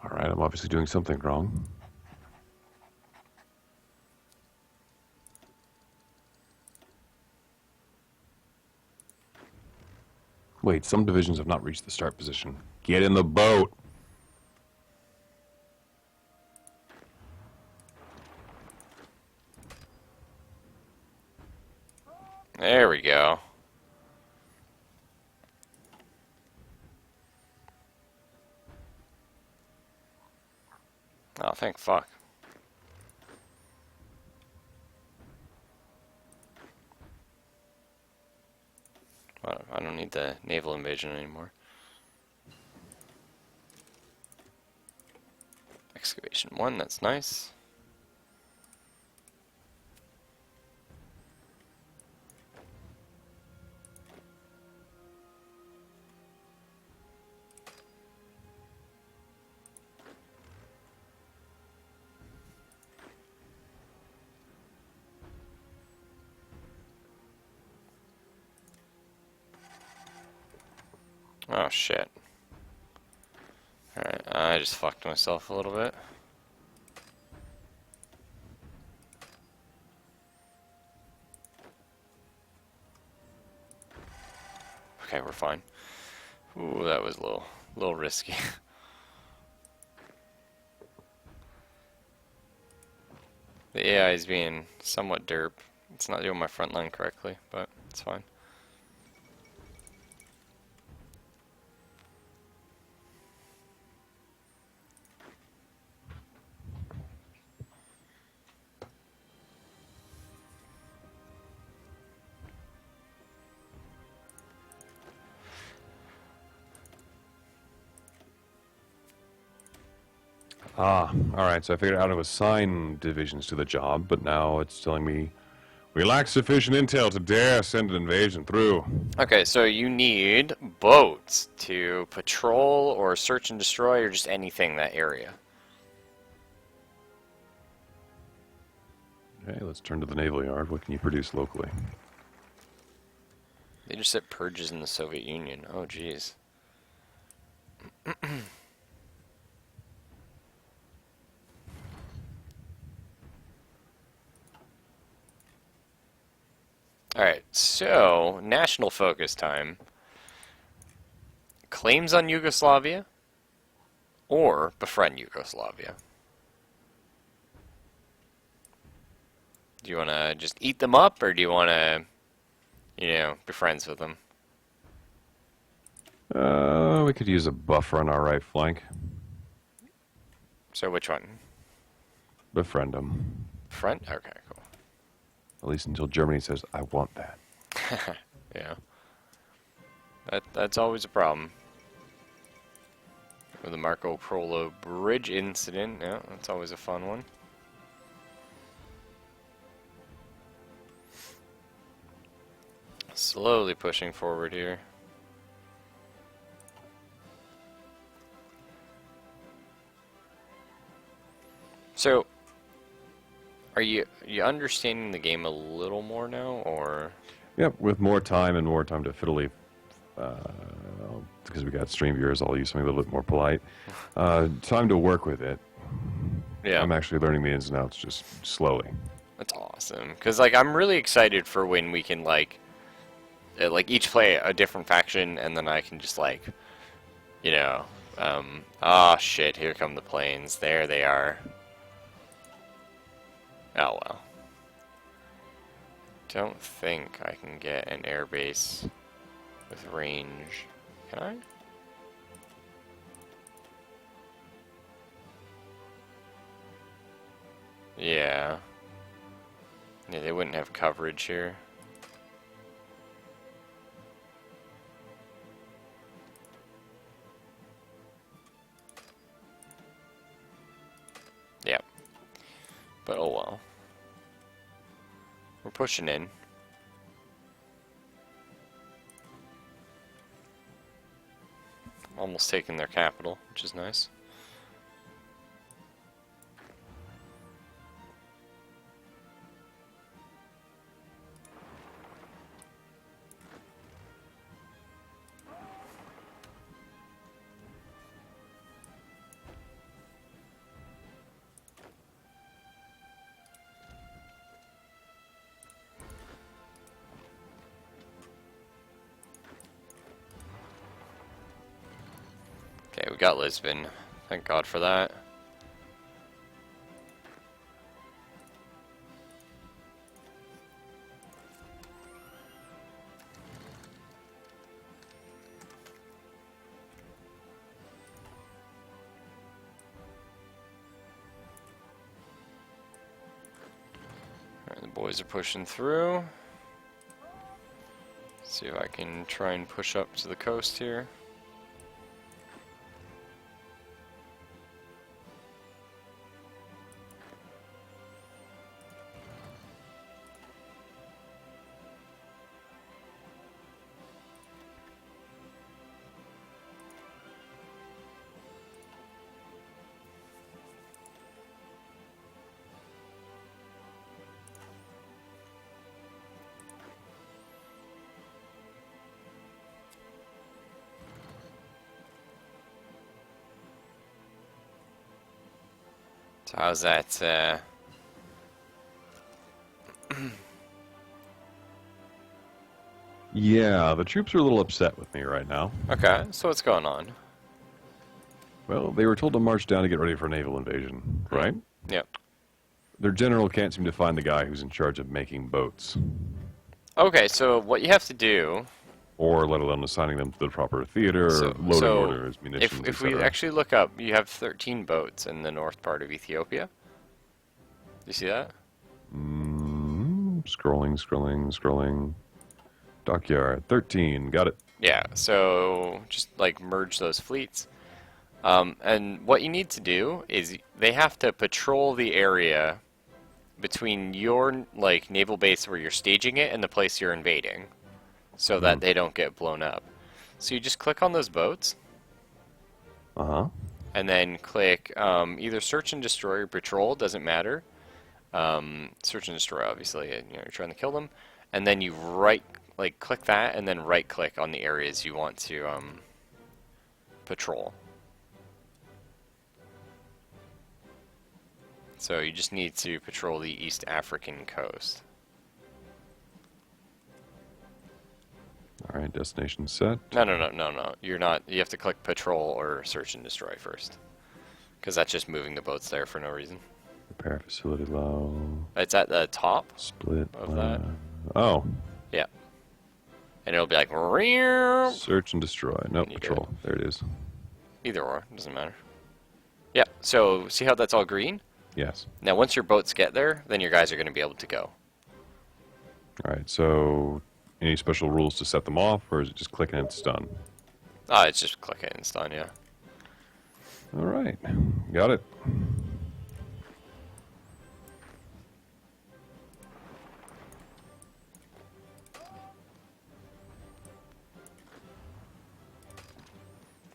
All right, I'm obviously doing something wrong. Wait, some divisions have not reached the start position. Get in the boat. There we go. Oh, thank fuck. Well, I don't need the naval invasion anymore. Excavation 1, that's nice. Oh shit. Alright, I just fucked myself a little bit. Okay, we're fine. Ooh, that was a little risky. The AI is being somewhat derp. It's not doing my front line correctly, but it's fine. Ah, all right, so I figured out how to assign divisions to the job, but now it's telling me we lack sufficient intel to dare send an invasion through. Okay, so you need boats to patrol or search and destroy or just anything in that area. Okay, let's turn to the naval yard. What can you produce locally? They just set purges in the Soviet Union. Oh, jeez. Alright, so, national focus time. Claims on Yugoslavia or befriend Yugoslavia. Do you want to just eat them up or do you want to, be friends with them? We could use a buffer on our right flank. So which one? Befriend them. Front? Okay, cool. At least until Germany says, I want that. Yeah. That's always a problem. With the Marco Polo Bridge incident, yeah, that's always a fun one. Slowly pushing forward here. So, are you understanding the game a little more now, or? Yep, with more time and more time to fiddly, because we got stream viewers, I'll use something a little bit more polite. Time to work with it. Yeah. I'm actually learning the ins and outs just slowly. That's awesome, because like I'm really excited for when we can like each play a different faction, and then I can just like, ah shit, here come the planes. There they are. Oh well. Don't think I can get an airbase with range. Can I? Yeah. Yeah, they wouldn't have coverage here. Yep. But oh well. We're pushing in. Almost taking their capital, which is nice. Okay, we got Lisbon. Thank God for that. Alright, the boys are pushing through. See if I can try and push up to the coast here. So how's that, Yeah, the troops are a little upset with me right now. Okay, so what's going on? Well, they were told to march down to get ready for a naval invasion, right? Yep. Their general can't seem to find the guy who's in charge of making boats, Okay, so what you have to do, or let alone assigning them to the proper theater, loading so orders, munitions, if we etc. actually look up, you have 13 boats in the north part of Ethiopia. You see that? Scrolling. Dockyard, 13, got it. Yeah, so just like merge those fleets. And what you need to do is they have to patrol the area between your like naval base where you're staging it and the place you're invading, so that they don't get blown up. So you just click on those boats, Uh-huh. and then click either search and destroy or patrol. Doesn't matter. Search and destroy, obviously. You're trying to kill them, and then you click that, and then right click on the areas you want to patrol. So you just need to patrol the East African coast. All right, destination set. No. You're not. You have to click patrol or search and destroy first, because that's just moving the boats there for no reason. Repair facility low. It's at the top Split. of that. Oh. Yeah. And it'll be like, "Rear." Search and destroy. Nope, You patrol. There it is. Either or, doesn't matter. Yeah, so see how that's all green? Yes. Now once your boats get there, then your guys are going to be able to go. All right, so any special rules to set them off, or is it just clicking and it's done? It's just click it and it's done, yeah. All right, got it.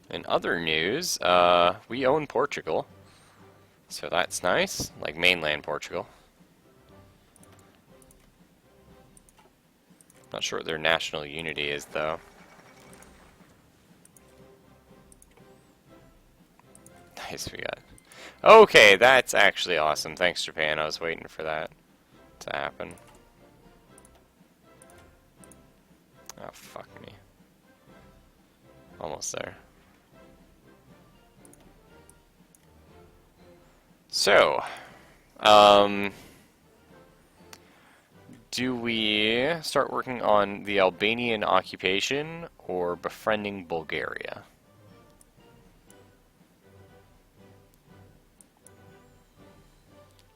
In other news, we own Portugal. So that's nice, like mainland Portugal. Not sure what their national unity is, though. Nice, we got. Okay, that's actually awesome. Thanks, Japan. I was waiting for that to happen. Oh, fuck me. Almost there. So, do we start working on the Albanian occupation or befriending Bulgaria?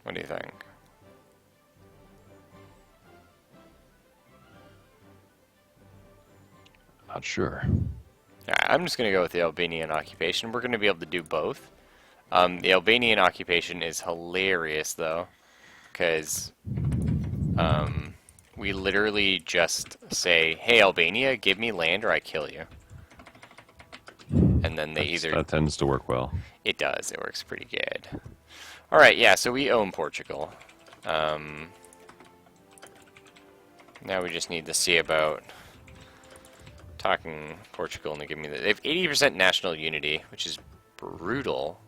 What do you think? Not sure. I'm just going to go with the Albanian occupation. We're going to be able to do both. The Albanian occupation is hilarious, though. because we literally just say, "Hey, Albania, give me land or I kill you." And then they That tends to work well. It does. It works pretty good. All right, yeah. So we own Portugal. Now we just need to see about talking Portugal and they give me the. They have 80% national unity, which is brutal.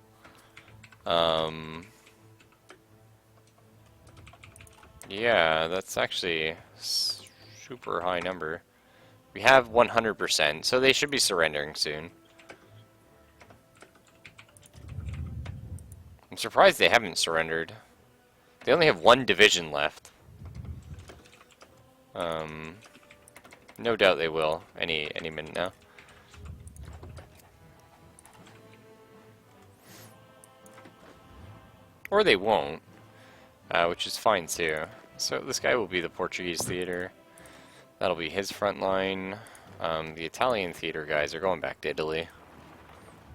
Yeah, that's actually super high number. We have 100%, so they should be surrendering soon. I'm surprised they haven't surrendered. They only have one division left. No doubt they will any minute now. Or they won't, which is fine too. So this guy will be the Portuguese theater. That'll be his front line. The Italian theater guys are going back to Italy.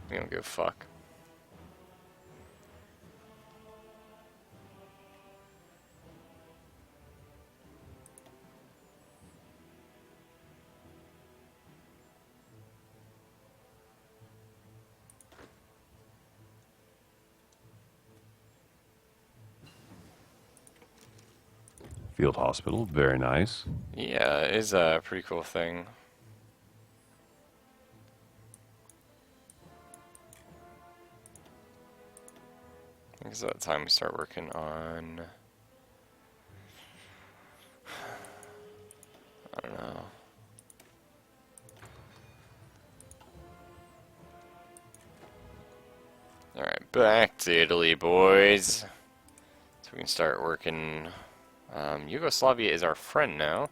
We don't give a fuck. Field hospital, very nice. Yeah, it is a pretty cool thing. I think it's about time we start working on... I don't know. Alright, back to Italy, boys. So we can start working... Yugoslavia is our friend now,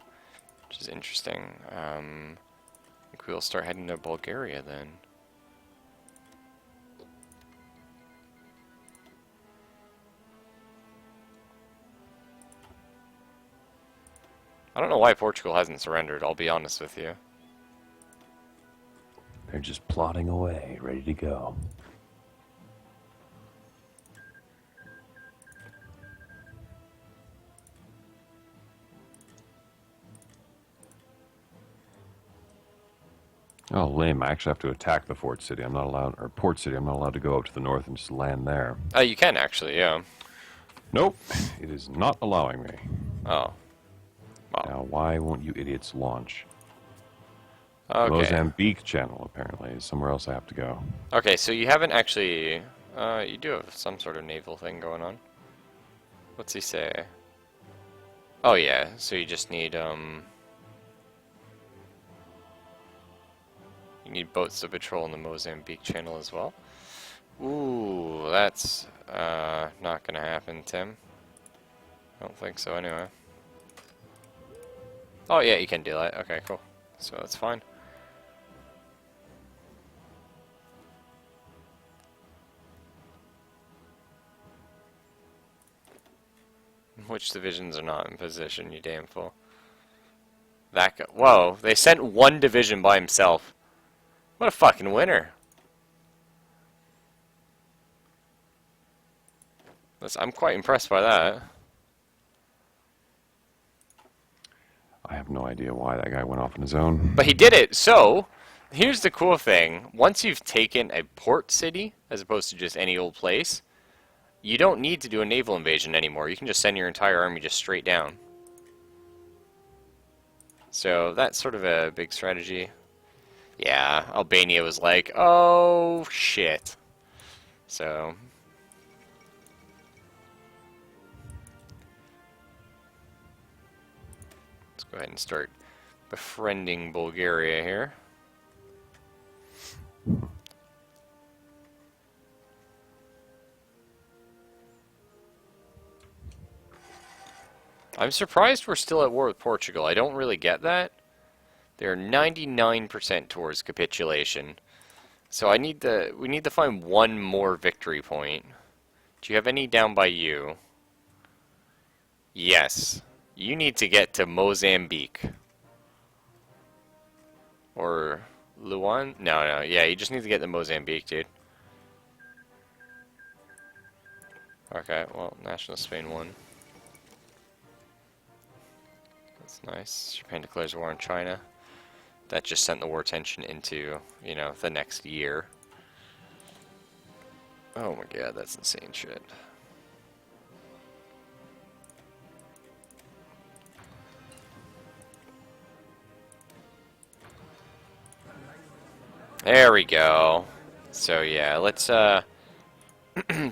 which is interesting. I think we'll start heading to Bulgaria then. I don't know why Portugal hasn't surrendered, I'll be honest with you. They're just plodding away, ready to go. Oh, lame. I actually have to attack the fort city. I'm not allowed, or port city. I'm not allowed to go up to the north and just land there. You can actually, yeah. Nope. It is not allowing me. Oh. Wow. Now, why won't you idiots launch? Okay. Mozambique channel, apparently, is somewhere else I have to go. Okay, so you haven't actually... you do have some sort of naval thing going on. What's he say? Oh yeah, so you just need, you need boats to patrol in the Mozambique channel as well. Ooh, that's, not gonna happen, Tim. I don't think so anyway. Oh yeah, you can do that. Okay, cool. So that's fine. Which divisions are not in position, you damn fool. That guy. Whoa, they sent one division by himself. What a fucking winner. I'm quite impressed by that. I have no idea why that guy went off on his own. But he did it, so here's the cool thing. Once you've taken a port city, as opposed to just any old place, you don't need to do a naval invasion anymore. You can just send your entire army just straight down. So that's sort of a big strategy. Yeah, Albania was like, oh shit. So let's go ahead and start befriending Bulgaria here. I'm surprised we're still at war with Portugal. I don't really get that. They're 99% towards capitulation. So we need to find one more victory point. Do you have any down by you? Yes. You need to get to Mozambique. Or Luan? No, yeah, you just need to get to Mozambique, dude. Okay, well, National Spain won. That's nice. Japan declares war on China. That just sent the war tension into, you know, the next year. Oh my god, that's insane shit. There we go. So yeah, let's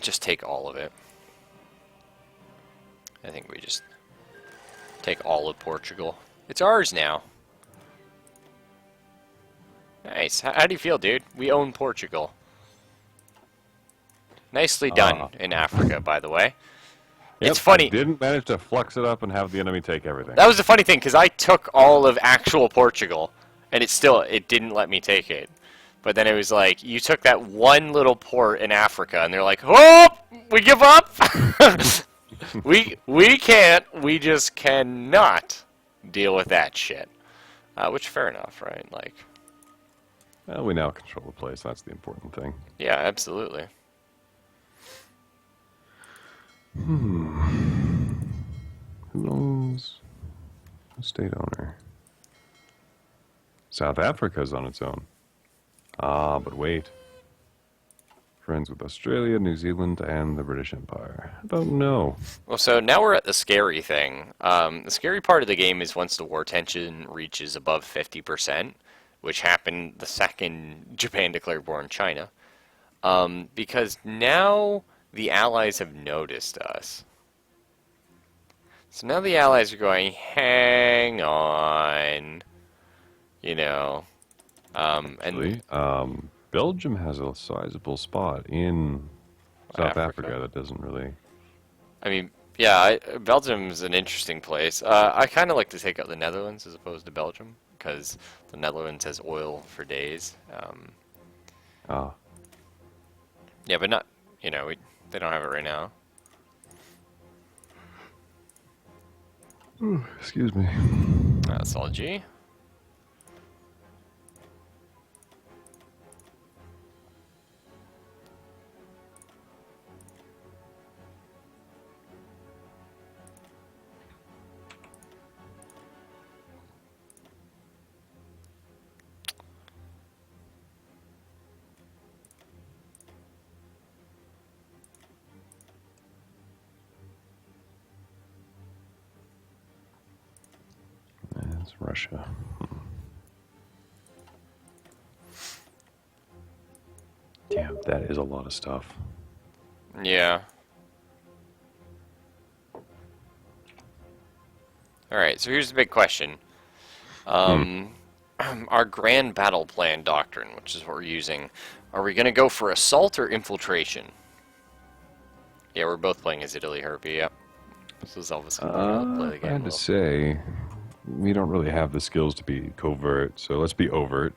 just take all of it. I think we just take all of Portugal. It's ours now. Nice. How do you feel, dude? We own Portugal. Nicely done in Africa, by the way. Yep, It's funny. I didn't manage to flex it up and have the enemy take everything. That was the funny thing, because I took all of actual Portugal, and it didn't let me take it. But then it was like, you took that one little port in Africa, and they're like, oh, we give up. we can't. We just cannot deal with that shit. Which, fair enough, right? Like, Well, we now control the place. That's the important thing. yeah, absolutely. Who owns a state owner? South Africa's on its own. Ah, but wait. Friends with Australia, New Zealand, and the British Empire. I don't know. Well, so now we're at the scary thing. The scary part of the game is once the war tension reaches above 50%, which happened the second Japan declared war on China. Because now the Allies have noticed us. So now the Allies are going, hang on, you know. Actually, Belgium has a sizable spot in South Africa that doesn't really... I mean, yeah, Belgium's an interesting place. I kind of like to take out the Netherlands as opposed to Belgium, because the Netherlands has oil for days. Yeah, but not, you know, they don't have it right now. Ooh, excuse me. That's all G. That's Russia. Damn, that is a lot of stuff. Yeah. Alright, so here's the big question. Our grand battle plan doctrine, which is what we're using, are we going to go for assault or infiltration? Yeah, we're both playing as Italy Herpy, yep. This is obviously play the I game had to say, we don't really have the skills to be covert, so let's be overt.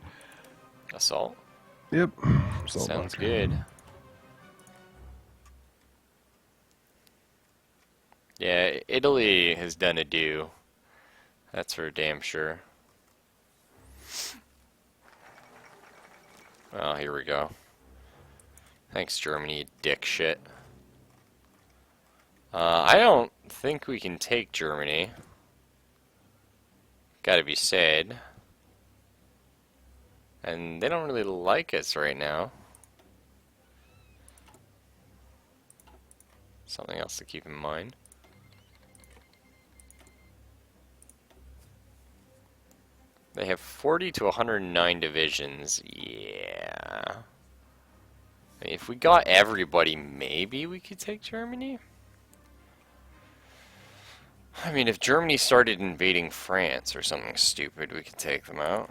Assault? Yep. Sounds good. Yeah, Italy has done a do. That's for damn sure. Well, here we go. Thanks, Germany, you dick shit. I don't think we can take Germany. Gotta be said. And they don't really like us right now. Something else to keep in mind. They have 40 to 109 divisions. Yeah. If we got everybody, maybe we could take Germany? I mean, if Germany started invading France or something stupid, we could take them out.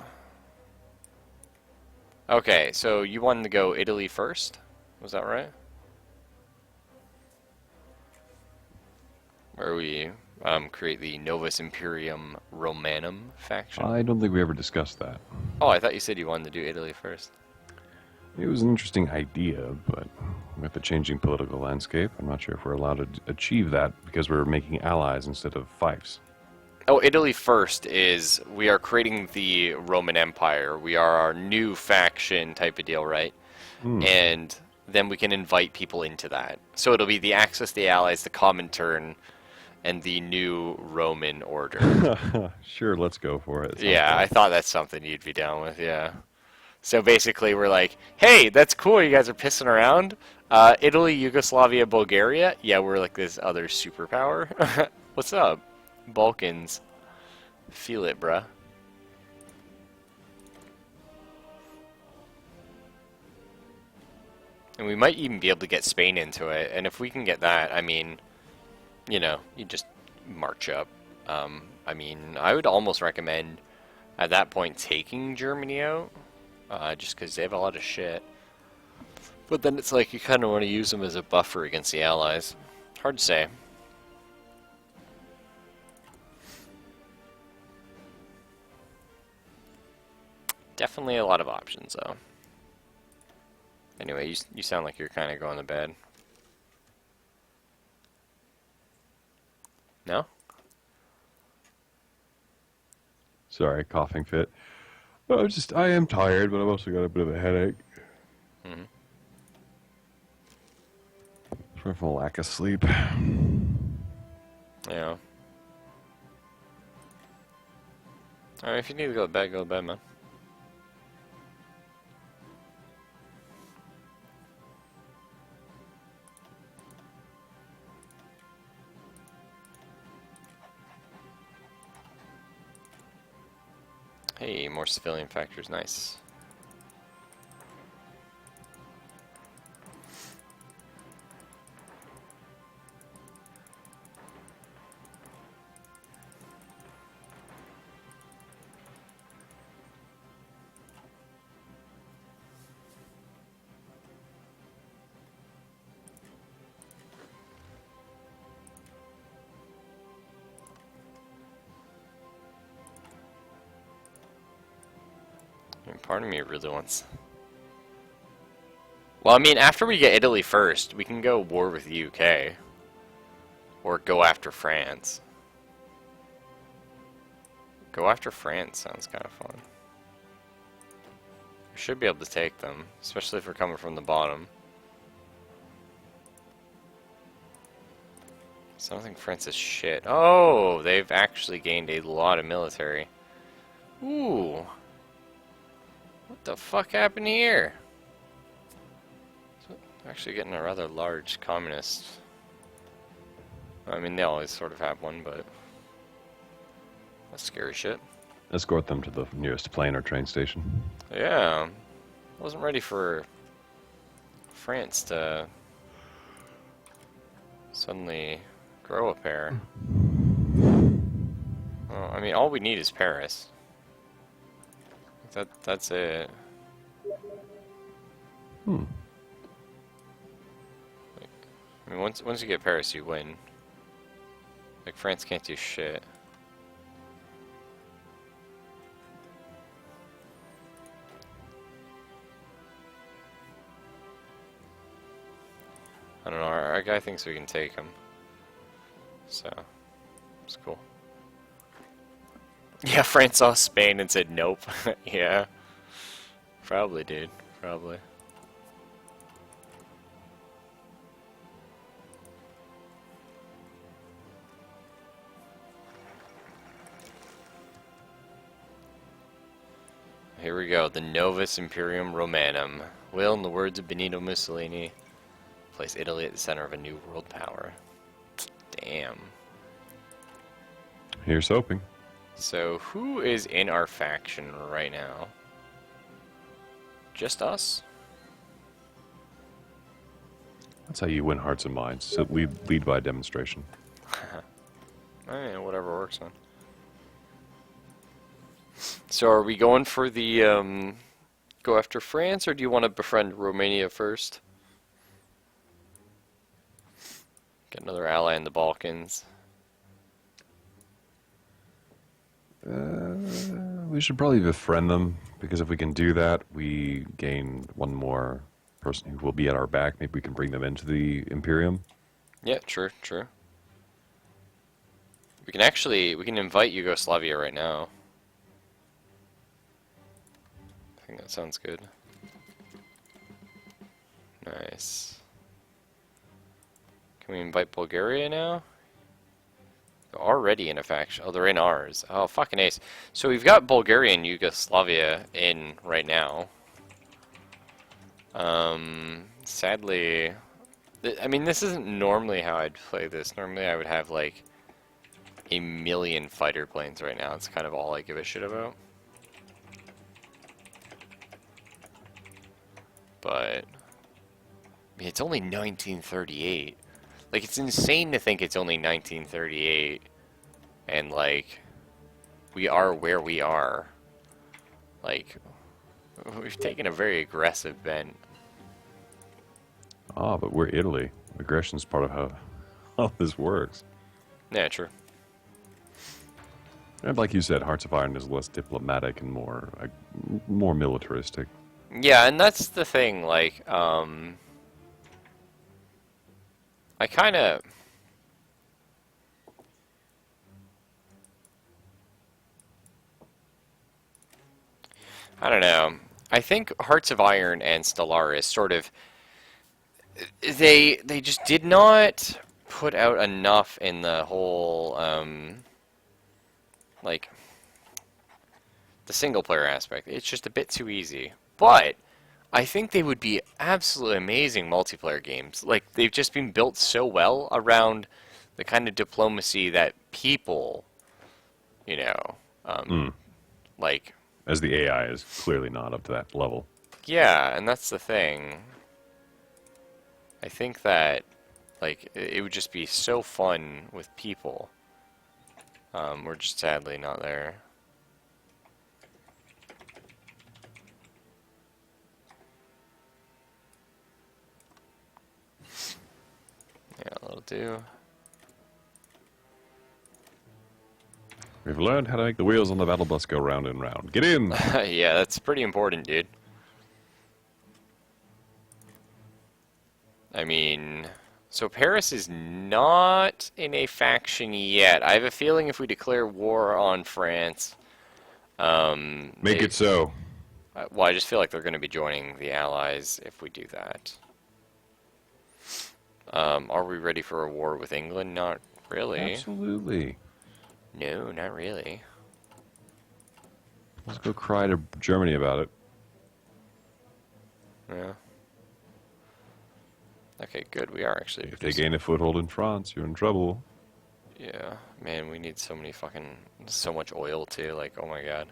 Okay, so you wanted to go Italy first? Was that right? Where we create the Novus Imperium Romanum faction? I don't think we ever discussed that. Oh, I thought you said you wanted to do Italy first. It was an interesting idea, but with the changing political landscape, I'm not sure if we're allowed to achieve that because we're making allies instead of fiefs. Oh, Italy first is we are creating the Roman Empire. We are our new faction type of deal, right? And then we can invite people into that. So it'll be the Axis, the Allies, the Comintern, and the new Roman order. Sure, let's go for it. Sounds Yeah, I fun. thought that's something you'd be down with, yeah. So basically, we're like, hey, that's cool. You guys are pissing around. Italy, Yugoslavia, Bulgaria. Yeah, we're like this other superpower. What's up? Balkans. Feel it, bruh. And we might even be able to get Spain into it. And if we can get that, I mean, you know, you just march up. I mean, I would almost recommend at that point taking Germany out, just because they have a lot of shit. But then it's like you kind of want to use them as a buffer against the Allies. Hard to say. Definitely a lot of options, though. Anyway, you sound like you're kind of going to bed. No? Sorry, coughing fit. Oh, I am tired, but I've also got a bit of a headache. Mm-hmm. From a lack of sleep. Yeah. Alright, if you need to go to bed, man. Hey, more civilian factors, nice. I mean, part of me really wants... Well, I mean, after we get Italy first, we can go war with the UK. Or go after France. Go after France sounds kind of fun. We should be able to take them, especially if we're coming from the bottom. So I don't think France is shit. Oh, they've actually gained a lot of military. Ooh. What the fuck happened here? Actually getting a rather large communist. I mean, they always sort of have one, but that's scary shit. Escort them to the nearest plane or train station. Yeah. Wasn't ready for France to suddenly grow a pair. Well, I mean, all we need is Paris. That's it. Hmm. I mean, once you get Paris, you win. Like, France can't do shit. I don't know, our guy thinks we can take him. So, it's cool. Yeah, France saw Spain and said nope. Yeah. Probably, dude. Probably. Here we go, the Novus Imperium Romanum will, in the words of Benito Mussolini, place Italy at the center of a new world power. Damn. Here's hoping. So, who is in our faction right now? Just us? That's how you win hearts and minds. So lead by demonstration. I mean, whatever works, man. So are we going for the, go after France, or do you want to befriend Romania first? Get another ally in the Balkans. We should probably befriend them, because if we can do that, we gain one more person who will be at our back. Maybe we can bring them into the Imperium. Yeah, true, true. We can invite Yugoslavia right now. I think that sounds good. Nice. Can we invite Bulgaria now? already in a faction? Oh, they're in ours. Oh, fucking ace. So we've got Bulgaria and Yugoslavia in right now. Sadly, I mean, this isn't normally how I'd play this. Normally I would have, like, a million fighter planes right now. It's kind of all I give a shit about. But, I mean, it's only 1938. Like, it's insane to think it's only 1938. And, like, we are where we are. Like, we've taken a very aggressive bent. Ah, but we're Italy. Aggression's part of how this works. Yeah, true. And like you said, Hearts of Iron is less diplomatic and more militaristic. Yeah, and that's the thing, like, I kind of... I don't know. I think Hearts of Iron and Stellaris sort of... They just did not put out enough in the whole, like, the single-player aspect. It's just a bit too easy. But I think they would be absolutely amazing multiplayer games. Like, they've just been built so well around the kind of diplomacy that people, you know, like... As the AI is clearly not up to that level. Yeah, and that's the thing. I think that, like, it would just be so fun with people. We're just sadly not there. Yeah, that'll do. We've learned how to make the wheels on the battle bus go round and round. Get in! Yeah, that's pretty important, dude. I mean, so Paris is not in a faction yet. I have a feeling if we declare war on France, Make it so. well, I just feel like they're going to be joining the Allies if we do that. Are we ready for a war with England? Not really. Absolutely. No, not really. Let's go cry to Germany about it. Yeah. Okay, good. We are actually. If they gain a foothold in France, you're in trouble. Yeah, man, we need so much oil too. Like, oh my god.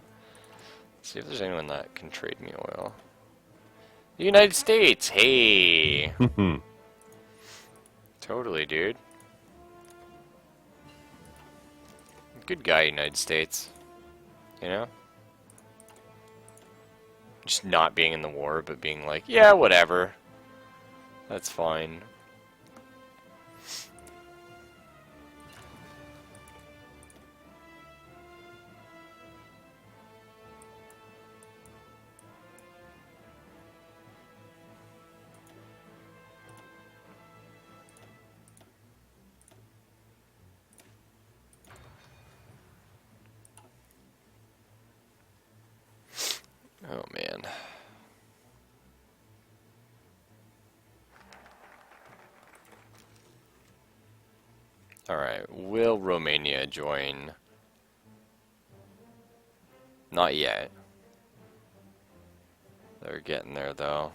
Let's see if there's anyone that can trade me oil. The United States, hey. Totally, dude. Good guy, United States. You know? Just not being in the war, but being like, yeah, whatever. That's fine. Oh, man. Alright, will Romania join? Not yet. They're getting there, though.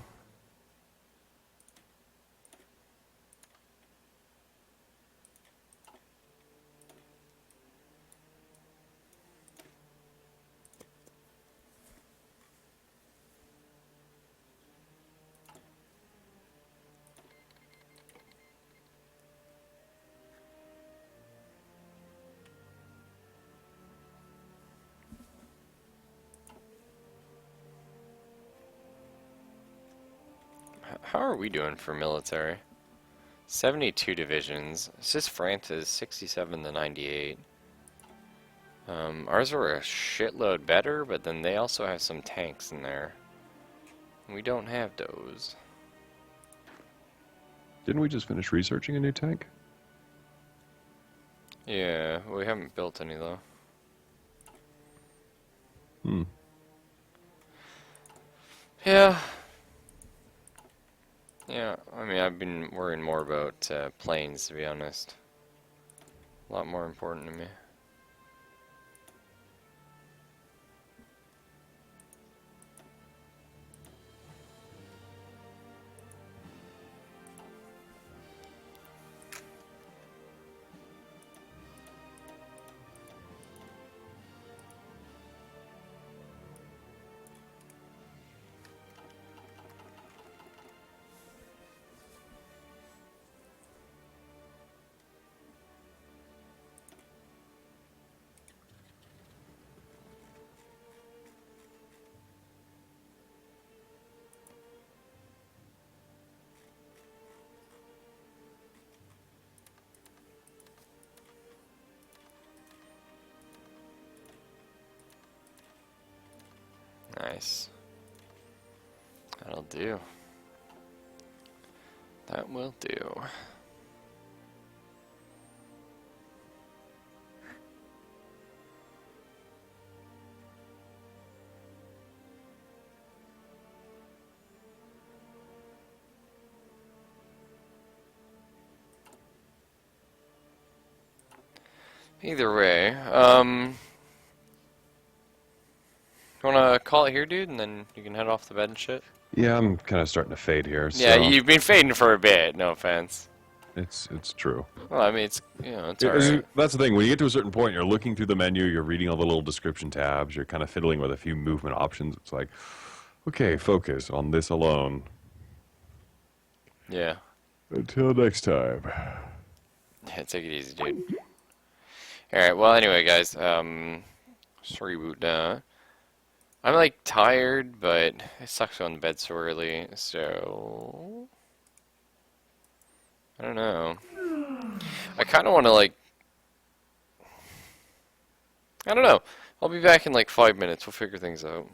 How are we doing for military? 72 divisions. It's just France's 67 to 98. Ours were a shitload better, but then they also have some tanks in there. We don't have those. Didn't we just finish researching a new tank? Yeah, we haven't built any though. Yeah. Yeah, I mean, I've been worrying more about planes, to be honest. a lot more important to me. Nice. That'll do. That will do. Either way, you wanna call it here, dude, and then you can head off to bed and shit? Yeah, I'm kind of starting to fade here. Yeah, So you've been fading for a bit, no offense. it's true. Well, I mean, it's, you know, it's alright. That's the thing. When you get to a certain point, you're looking through the menu, you're reading all the little description tabs, you're kind of fiddling with a few movement options. It's like, okay, focus on this alone. Yeah. Until next time. Yeah, take it easy, dude. Alright, well, anyway, guys, let's reboot. I'm, like, tired, but it sucks going to bed so early, so... I don't know. I kind of want to, like... I don't know. I'll be back in, like, 5 minutes. We'll figure things out.